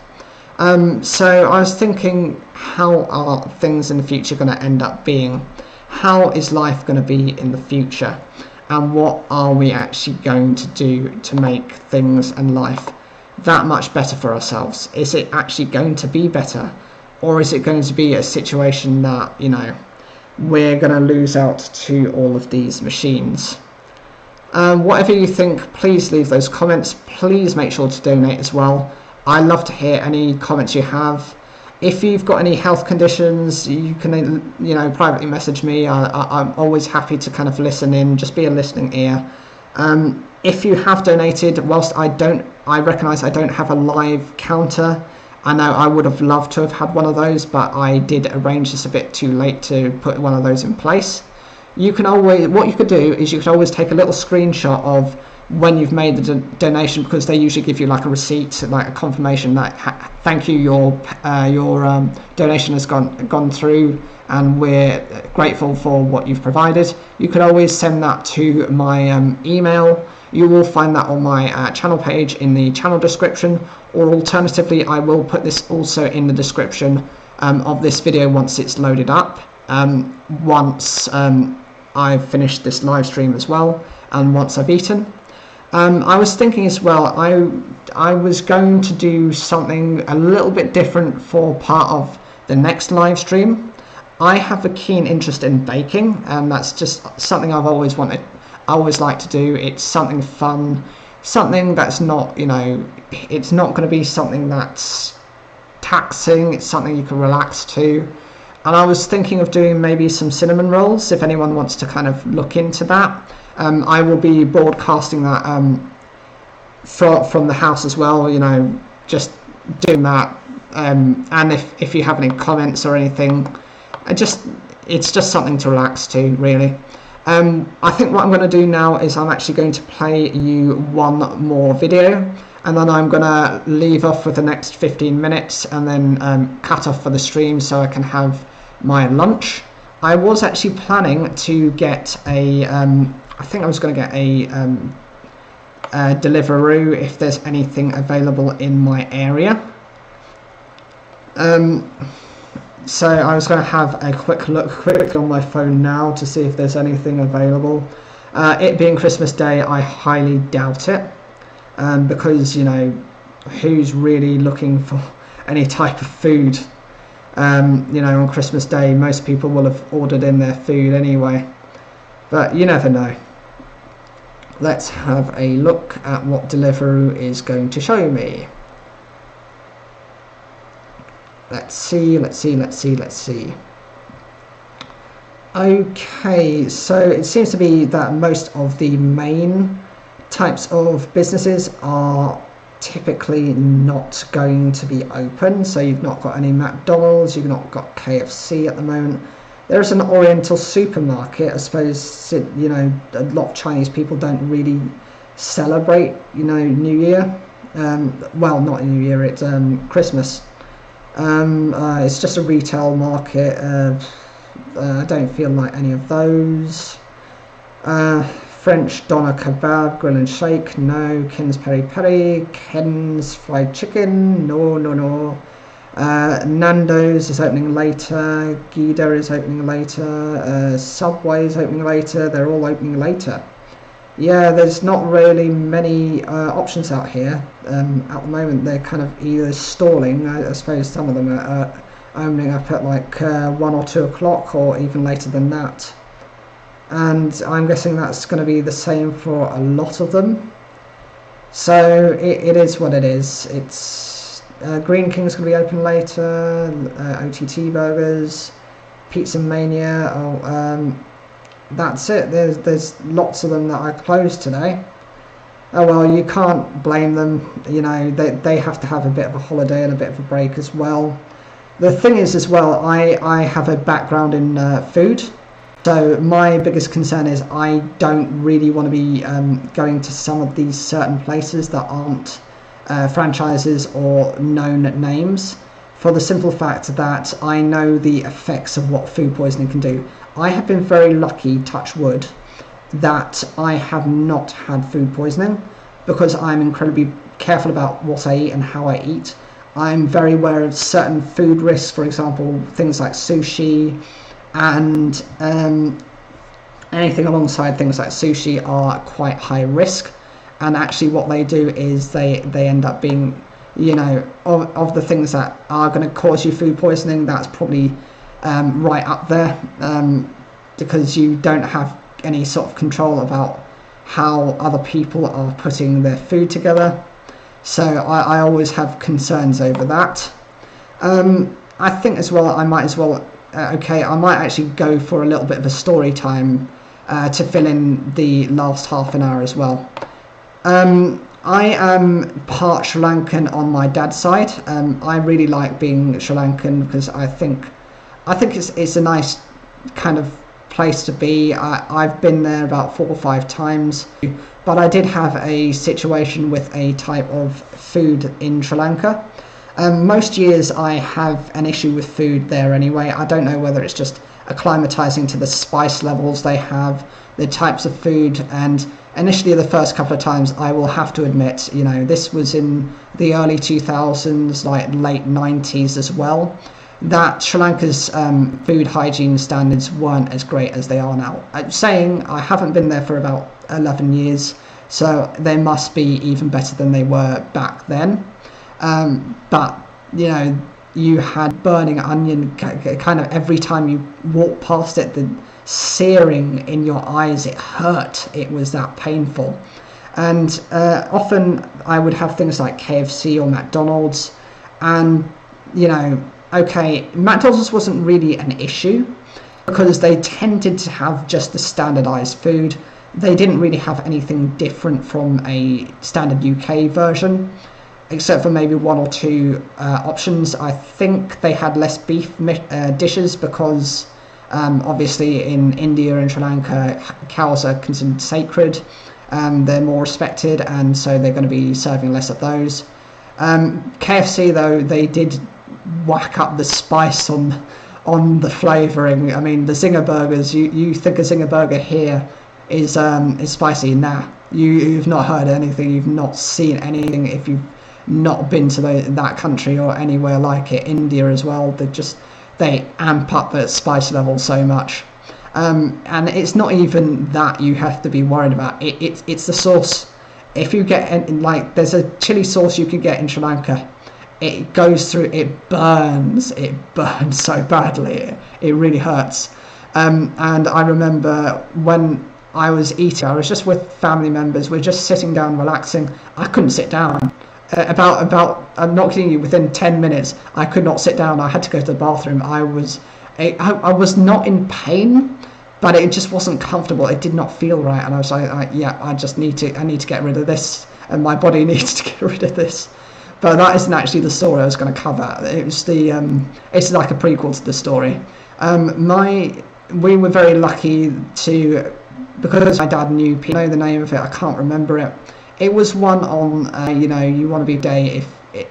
So I was thinking, how are things in the future going to end up being? How is life going to be in the future? And what are we actually going to do to make things and life that much better for ourselves? Is it actually going to be better? Or is it going to be a situation that, we're going to lose out to all of these machines? Whatever you think, please leave those comments. Please make sure to donate as well. I love to hear any comments you have. If you've got any health conditions, you can privately message me. I'm always happy to kind of listen in, just be a listening ear. If you have donated, whilst I recognise I don't have a live counter. I know I would have loved to have had one of those, but I did arrange this a bit too late to put one of those in place. What you could do is you could always take a little screenshot of when you've made the donation, because they usually give you like a receipt, like a confirmation that thank you, your donation has gone through, and we're grateful for what you've provided. You could always send that to my email. You will find that on my channel page in the channel description, or alternatively I will put this also in the description of this video once it's loaded up, once I've finished this live stream as well, and once I've eaten. I was thinking as well, I was going to do something a little bit different for part of the next live stream. I have a keen interest in baking, and that's just something I've always wanted. I always like to do. It's something fun, something that's not, it's not going to be something that's taxing. It's something you can relax to. And I was thinking of doing maybe some cinnamon rolls, if anyone wants to kind of look into that. I will be broadcasting that from the house as well, just doing that. And if you have any comments or anything, it's just something to relax to, really. I think what I'm going to do now is I'm actually going to play you one more video, and then I'm going to leave off with the next 15 minutes and then cut off for the stream so I can have my lunch. I was actually planning to get I think I was going to get a Deliveroo if there's anything available in my area. So I was going to have a quick look on my phone now to see if there's anything available. It being Christmas Day, I highly doubt it, because who's really looking for any type of food? On Christmas Day, most people will have ordered in their food anyway, but you never know. Let's have a look at what Deliveroo is going to show me. Let's see. Okay, so it seems to be that most of the main types of businesses are typically not going to be open. So you've not got any McDonald's, you've not got KFC at the moment. There's an Oriental supermarket. I suppose a lot of Chinese people don't really celebrate New Year. Well, not New Year, it's Christmas. It's just a retail market. I don't feel like any of those. French doner kebab, grill and shake, no. Ken's peri peri, Ken's fried chicken, no. Nando's is opening later, Gida is opening later, Subway is opening later, they're all opening later. Yeah, there's not really many options out here at the moment. They're kind of either stalling. I suppose some of them are opening up at like 1 or 2 o'clock, or even later than that. And I'm guessing that's going to be the same for a lot of them. So it is what it is. It's Green King's going to be open later. OTT Burgers, Pizza Mania. That's it. There's lots of them that are closed today. Oh well, you can't blame them. You know, they have to have a bit of a holiday and a bit of a break as well. The thing is as well, I have a background in food, so my biggest concern is I don't really want to be going to some of these certain places that aren't franchises or known names, for the simple fact that I know the effects of what food poisoning can do. I have been very lucky, touch wood, that I have not had food poisoning, because I'm incredibly careful about what I eat and how I eat. I'm very aware of certain food risks, for example, things like sushi, and anything alongside things like sushi are quite high risk. And actually what they do is they end up being, you know, of the things that are going to cause you food poisoning, that's probably right up there, because you don't have any sort of control about how other people are putting their food together. So I always have concerns over that. I think as well I might as well I might actually go for a little bit of a story time to fill in the last half an hour as well. I am part Sri Lankan on my dad's side. I really like being Sri Lankan because I think it's a nice kind of place to be. I've been there about 4 or 5 times, but I did have a situation with a type of food in Sri Lanka. Most years I have an issue with food there anyway. I don't know whether it's just acclimatizing to the spice levels they have, the types of food, and initially the first couple of times I will have to admit, you know, this was in the early 2000s, like late 90s as well, that Sri Lanka's food hygiene standards weren't as great as they are now. I'm saying I haven't been there for about 11 years, so they must be even better than they were back then. But, you know, you had burning onion kind of every time you walk past it, the searing in your eyes, it hurt, it was that painful. And often I would have things like KFC or McDonald's, and, you know, okay, McDonald's wasn't really an issue because they tended to have just the standardized food. They didn't really have anything different from a standard UK version, except for maybe 1 or 2 options. I think they had less beef dishes because obviously in India and Sri Lanka cows are considered sacred, they're more respected, and so they're going to be serving less of those. KFC though, they did whack up the spice on the flavouring. I mean, the Zinger burgers, you think a Zinger burger here is spicy? Nah, you've not heard anything, you've not seen anything if you've not been to that country or anywhere like it. India as well, they amp up the spice level so much, and it's not even that you have to be worried about. It's the sauce. If you get like, there's a chili sauce you can get in Sri Lanka, it goes through, it burns so badly, it really hurts. And I remember when I was eating, I was just with family members, we're just sitting down relaxing, I couldn't sit down. I'm not kidding you, within 10 minutes I could not sit down, I had to go to the bathroom. I was not in pain, but it just wasn't comfortable, it did not feel right, and I was like, I need to get rid of this, and my body needs to get rid of this. But that isn't actually the story I was going to cover. It was it's like a prequel to the story. We were very lucky because my dad knew people. I know the name of it, I can't remember it. It was one on, you know, you want to be day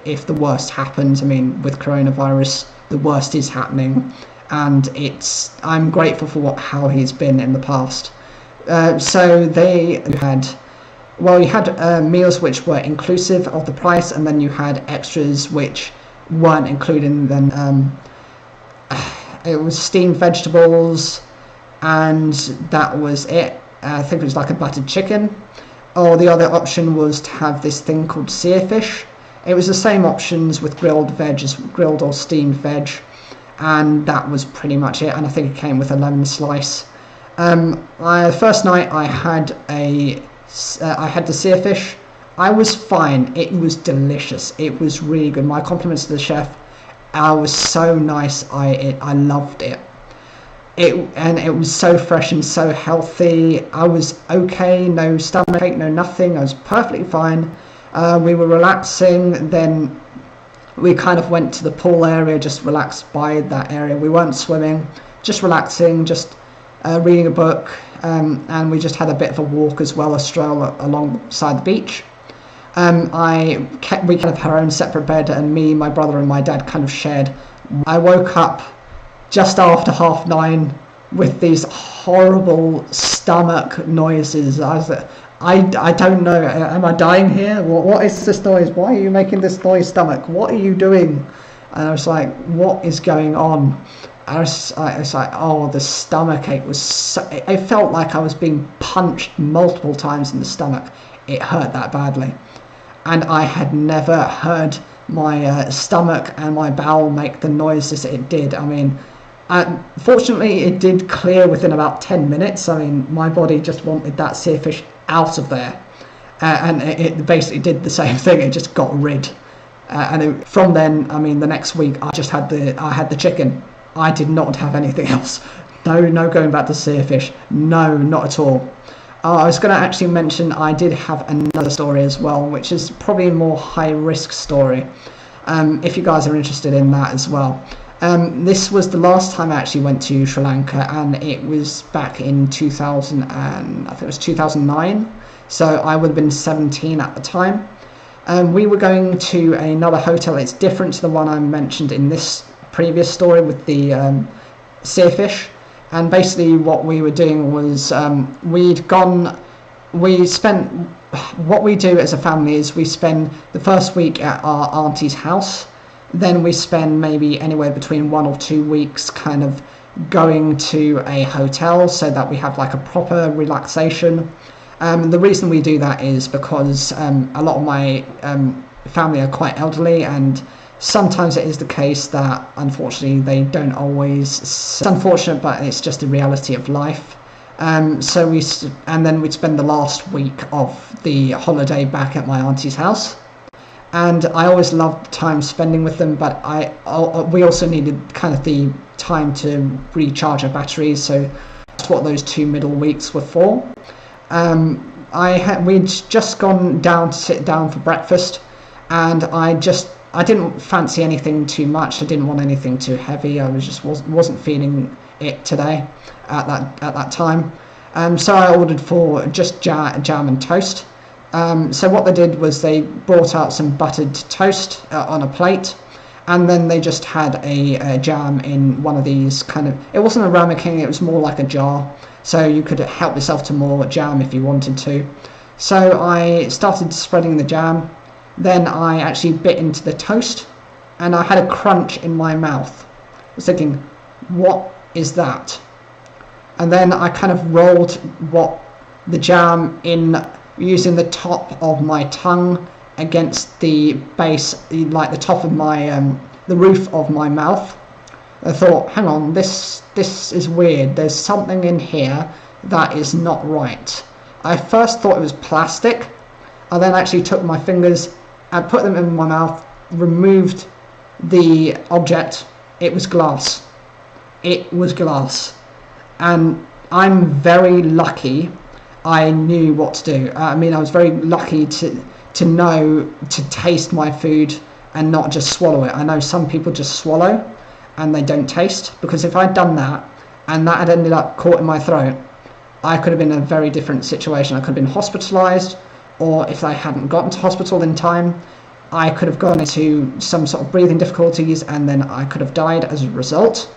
if the worst happens. I mean, with coronavirus, the worst is happening, and I'm grateful for how he's been in the past. So they had. Well, you had meals which were inclusive of the price, and then you had extras which weren't included. And then it was steamed vegetables, and that was it. I think it was like a buttered chicken, or the other option was to have this thing called sear fish. It was the same options with grilled veg as grilled or steamed veg, and that was pretty much it. And I think it came with a lemon slice. First night I had the sear fish. I was fine. It was delicious. It was really good. My compliments to the chef. It was so nice. I loved it. It was so fresh and so healthy. I was okay. No stomachache, no nothing. I was perfectly fine. We were relaxing. Then we kind of went to the pool area, just relaxed by that area. We weren't swimming, just relaxing, just reading a book, and we just had a bit of a walk as well, a stroll alongside the beach. We kind of had our own separate bed, and me, my brother, and my dad kind of shared. I woke up just after 9:30 with these horrible stomach noises. I don't know. Am I dying here? What is this noise? Why are you making this noise, stomach? What are you doing? And I was like, what is going on? I was like, oh, the stomach ache was it felt like I was being punched multiple times in the stomach. It hurt that badly. And I had never heard my stomach and my bowel make the noises it did. I mean, fortunately, it did clear within about 10 minutes. I mean, my body just wanted that sear fish out of there. And it basically did the same thing. It just got rid. From then, I mean, the next week, I had the chicken. I did not have anything else. No going back to sear fish. No, not at all. I was going to actually mention I did have another story as well, which is probably a more high-risk story, if you guys are interested in that as well. This was the last time I actually went to Sri Lanka, and it was back in 2009, so I would have been 17 at the time. We were going to another hotel. It's different to the one I mentioned in this previous story with the sear fish. And basically what we were doing was what we do as a family is we spend the first week at our auntie's house. Then we spend maybe anywhere between 1 or 2 weeks kind of going to a hotel so that we have like a proper relaxation. The reason we do that is because a lot of my family are quite elderly, and sometimes it is the case that unfortunately they don't always. It's unfortunate, but it's just the reality of life. And then we'd spend the last week of the holiday back at my auntie's house. And I always loved time spending with them, but we also needed kind of the time to recharge our batteries. So that's what those 2 middle weeks were for. We'd just gone down to sit down for breakfast, and I didn't fancy anything too much. I didn't want anything too heavy. I wasn't feeling it today at that time. So I ordered for just jam and toast. So what they did was they brought out some buttered toast on a plate, and then they just had a jam in one of these kind of. It wasn't a ramekin. It was more like a jar. So you could help yourself to more jam if you wanted to. So I started spreading the jam. Then I actually bit into the toast, and I had a crunch in my mouth. I was thinking, what is that? And then I kind of rolled the jam in using the top of my tongue against the base, like the top of my, the roof of my mouth. I thought, hang on, this is weird. There's something in here that is not right. I first thought it was plastic. I then actually took my fingers and put them in my mouth, removed the object. It was glass. It was glass. And I'm very lucky I knew what to do. I mean, I was very lucky to know to taste my food and not just swallow it. I know some people just swallow and they don't taste, because if I'd done that and that had ended up caught in my throat, I could have been in a very different situation. I could have been hospitalized, or if I hadn't gotten to hospital in time, I could have gone into some sort of breathing difficulties, and then I could have died as a result.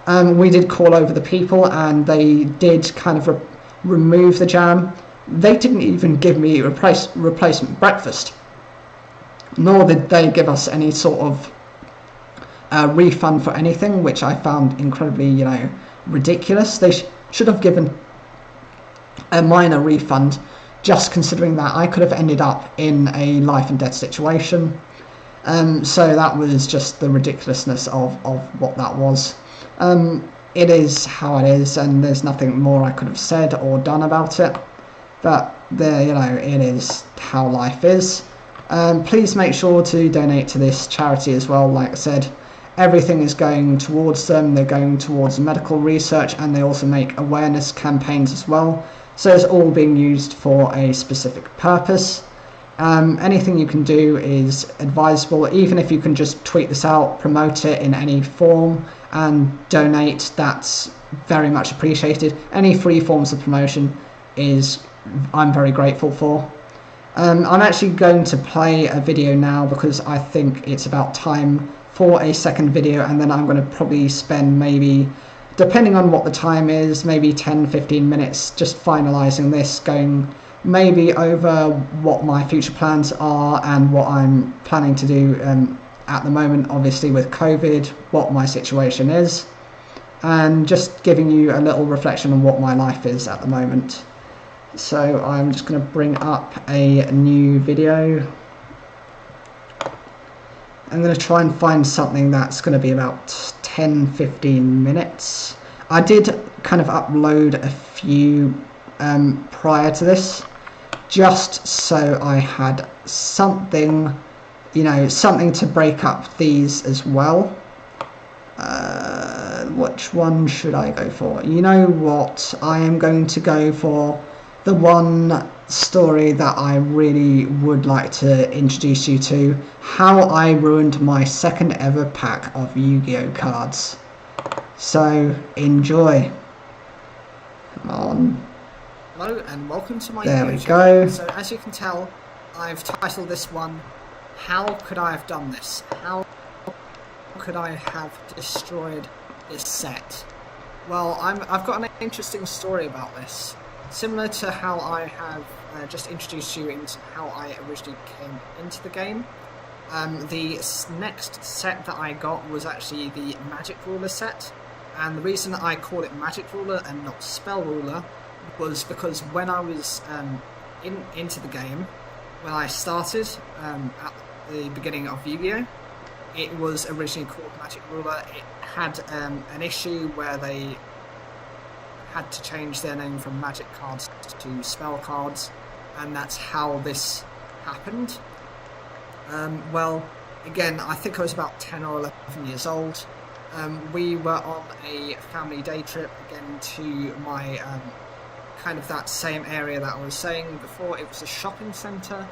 We did call over the people, and they did kind of remove the jam. They didn't even give me replacement breakfast, nor did they give us any sort of refund for anything, which I found incredibly, ridiculous. They should have given a minor refund, just considering that I could have ended up in a life and death situation. So that was just the ridiculousness of what that was. It is how it is, and there's nothing more I could have said or done about it. But there, it is how life is. Please make sure to donate to this charity as well. Like I said, everything is going towards them. They're going towards medical research, and they also make awareness campaigns as well. So it's all being used for a specific purpose. Anything you can do is advisable. Even if you can just tweet this out, promote it in any form, and donate, that's very much appreciated. Any free forms of promotion I'm very grateful for. I'm actually going to play a video now because I think it's about time for a second video, and then I'm going to probably spend maybe, depending on what the time is, maybe 10-15 minutes just finalising this, going maybe over what my future plans are and what I'm planning to do at the moment, obviously with COVID, what my situation is, and just giving you a little reflection on what my life is at the moment. So I'm just going to bring up a new video. I'm going to try and find something that's going to be about 10-15 minutes. I did kind of upload a few prior to this, just so I had something, something to break up these as well. Which one should I go for? You know what? I am going to go for the one story that I really would like to introduce you to: how I ruined my second ever pack of Yu-Gi-Oh cards. So enjoy. Come on. Hello and welcome to my There we YouTube. go. So as you can tell, I've titled this one, How Could I Have Done This? How could I have destroyed this set? Well, I've got an interesting story about this. Similar to how I have just introduced you into how I originally came into the game. The next set that I got was actually the Magic Ruler set, and the reason I call it Magic Ruler and not Spell Ruler was because when I was into the game, when I started at the beginning of Yu-Gi-Oh, it was originally called Magic Ruler. It had an issue where they had to change their name from Magic cards to Spell cards, and that's how this happened. Well, again, I think I was about 10 or 11 years old. We were on a family day trip again to my kind of that same area that I was saying before. It was a shopping centre.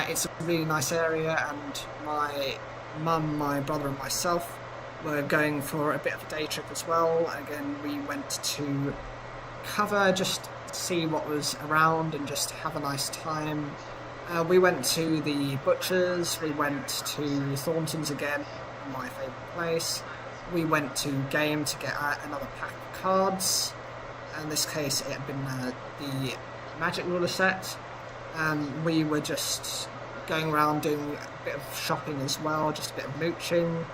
It's a really nice area, and my mum, my brother and myself were going for a bit of a day trip as well. Again, we went to cover, just see what was around and just have a nice time. We went to the butcher's, we went to Thornton's again, my favourite place. We went to Game to get another pack of cards. In this case it had been the Magic Ruler set. We were just going around doing a bit of shopping as well, just a bit of mooching.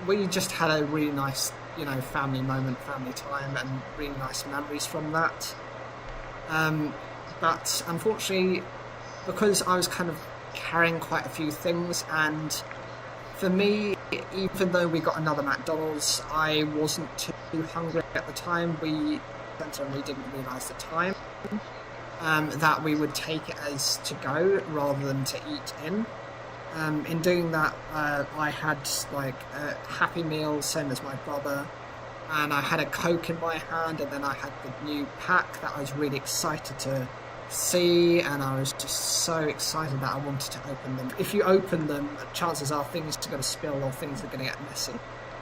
We just had a really nice, family moment, family time, and really nice memories from that. But unfortunately, because I was kind of carrying quite a few things, and for me, even though we got another McDonald's, I wasn't too hungry at the time. We didn't realise the time that we would take it as to go rather than to eat in. In doing that, I had like a Happy Meal, same as my brother, and I had a Coke in my hand, and then I had the new pack that I was really excited to see, and I was just so excited that I wanted to open them. If you open them, chances are things are going to spill or things are going to get messy,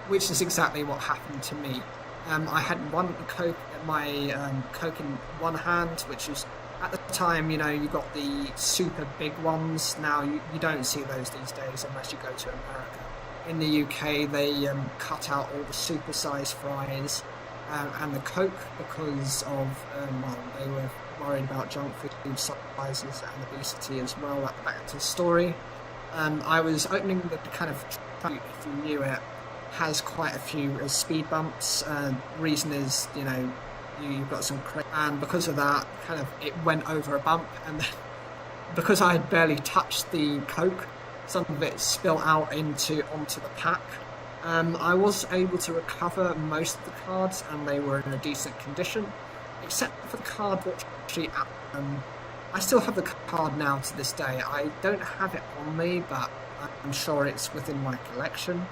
which is exactly what happened to me. I had one Coke, my Coke in one hand, which was, at the time, you got the super big ones. Now you don't see those these days unless you go to America. In the UK, they cut out all the super sized fries and the Coke because of, they were worried about junk food sizes and obesity as well. That's back to the story. I was opening the kind of, if you knew it, has quite a few speed bumps. Reason is, you've got some crazy, and because of that, kind of it went over a bump, and then because I had barely touched the Coke, some of it spilled out onto the pack. I was able to recover most of the cards, and they were in a decent condition, except for the card which actually. I still have the card now to this day. I don't have it on me, but I'm sure it's within my collection.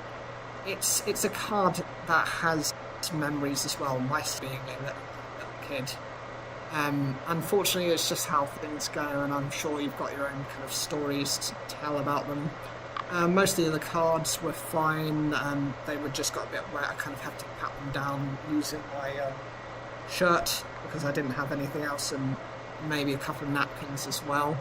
It's a card that has memories as well. My being a little kid. Unfortunately, it's just how things go, and I'm sure you've got your own kind of stories to tell about them. Most of the cards were fine. They were just got a bit wet. I kind of had to pat them down using my shirt because I didn't have anything else, and maybe a couple of napkins as well.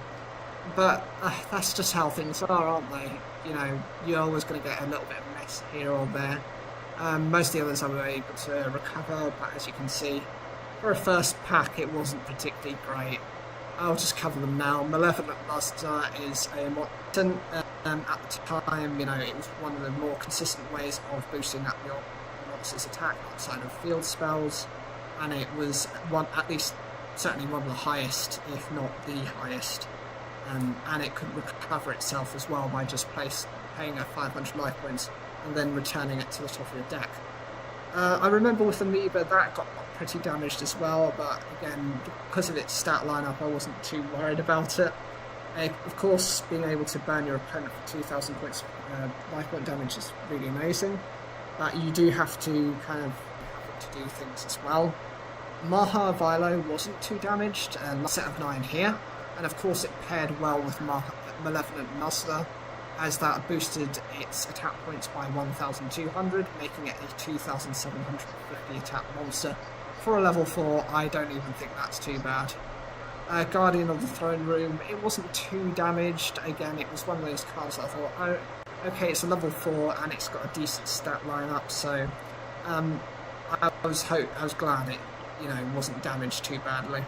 But that's just how things are, aren't they? You know, you're always going to get a little bit of mess here or there. Most of the others I were able to recover, but as you can see, for a first pack it wasn't particularly great. I'll just cover them now. Malevolent Luster is a Morton. At the time, you know, it was one of the more consistent ways of boosting up your monster's attack outside of field spells, and it was certainly one of the highest, if not the highest. And it could recover itself as well by just paying a 500 life points and then returning it to the top of your deck. I remember with Amoeba that got pretty damaged as well, but again, because of its stat lineup, I wasn't too worried about it. Of course, being able to burn your opponent for 2,000 points life point damage is really amazing, but you do have to kind of to do things as well. Maha Vilo wasn't too damaged, set of 9 here, and of course it paired well with Malevolent Luster, as that boosted its attack points by 1,200, making it a 2,750 attack monster. For a level 4, I don't even think that's too bad. Guardian of the Throne Room, it wasn't too damaged. Again, it was one of those cards that I thought, oh, okay, it's a level 4 and it's got a decent stat lineup, so I was glad it, you know, wasn't damaged too badly.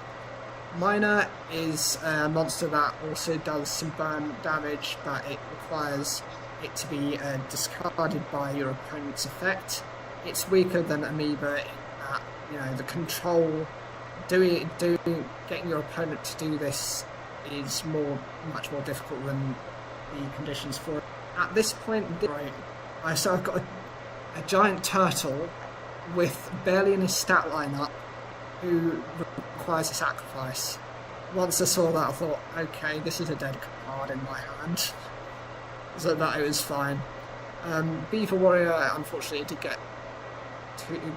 Miner is a monster that also does some burn damage, but it requires it to be discarded by your opponent's effect. It's weaker than Amoeba in that, you know, the control, getting your opponent to do this is much more difficult than the conditions for it. At this point, so I've got a giant turtle with barely in his stat lineup who requires a sacrifice. Once I saw that, I thought, okay, this is a dead card in my hand. So that it was fine. Beaver Warrior, unfortunately, did get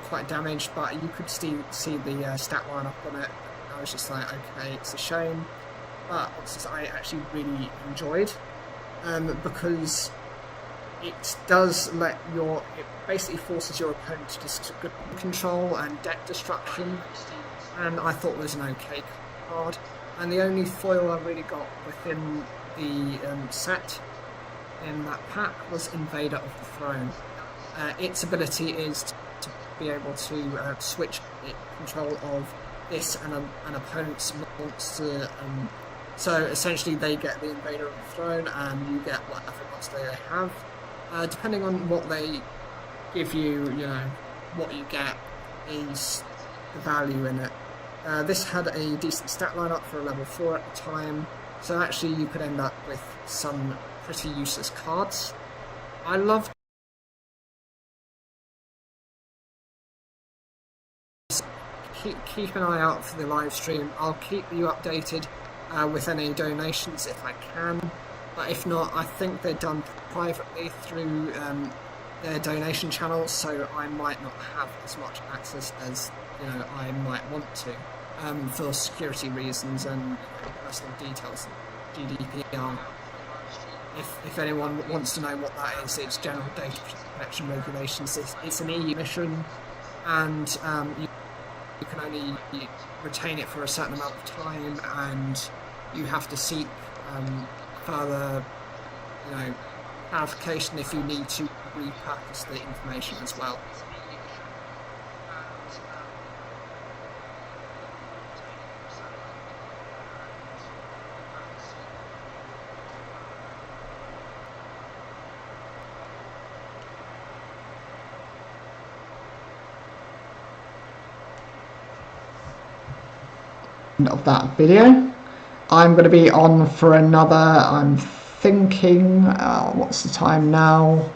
quite damaged, but you could see the stat line up on it. I was just like, okay, it's a shame. But I actually really enjoyed, because it does it basically forces your opponent to just good control and deck destruction, and I thought it was an okay card. And the only foil I really got within the set in that pack was Invader of the Throne. Its ability is to be able to switch control of this and an opponent's monster. So essentially they get the Invader of the Throne and you get whatever monster they have. Depending on what they give you, you know, what you get is the value in it. This had a decent stat lineup for a level 4 at the time, so actually you could end up with some pretty useless cards. I love keep an eye out for the live stream. I'll keep you updated with any donations if I can, but if not, I think they're done privately through their donation channels, so I might not have as much access as, you know, I might want to, for security reasons and personal details, GDPR. If anyone wants to know what that is, it's General Data Protection Regulations. It's an EU mission, and you can only retain it for a certain amount of time, and you have to seek further, you know, clarification if you need to repurpose the information as well. of that video. I'm going to be on for another, I'm thinking, what's the time now?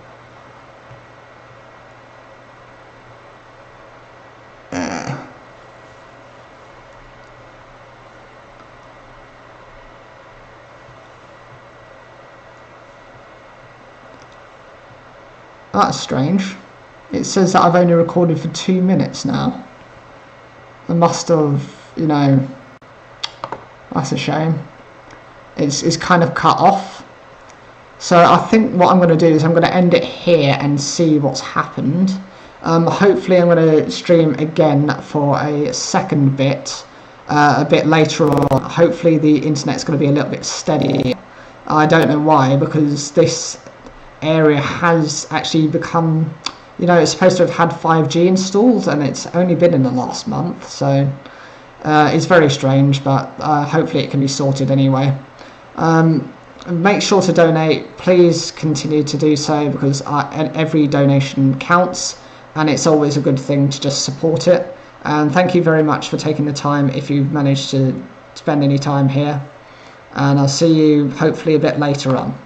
That's strange. It says that I've only recorded for 2 minutes now. I must have, you know, that's a shame. It's kind of cut off. So I think what I'm going to do is I'm going to end it here and see what's happened. Hopefully I'm going to stream again for a second bit, a bit later on. Hopefully the internet's going to be a little bit steady. I don't know why, because this area has actually become, you know, it's supposed to have had 5G installed and it's only been in the last month, so it's very strange, but hopefully it can be sorted anyway. Make sure to donate, please continue to do so, because every donation counts and it's always a good thing to just support it. And thank you very much for taking the time if you've managed to spend any time here, and I'll see you hopefully a bit later on.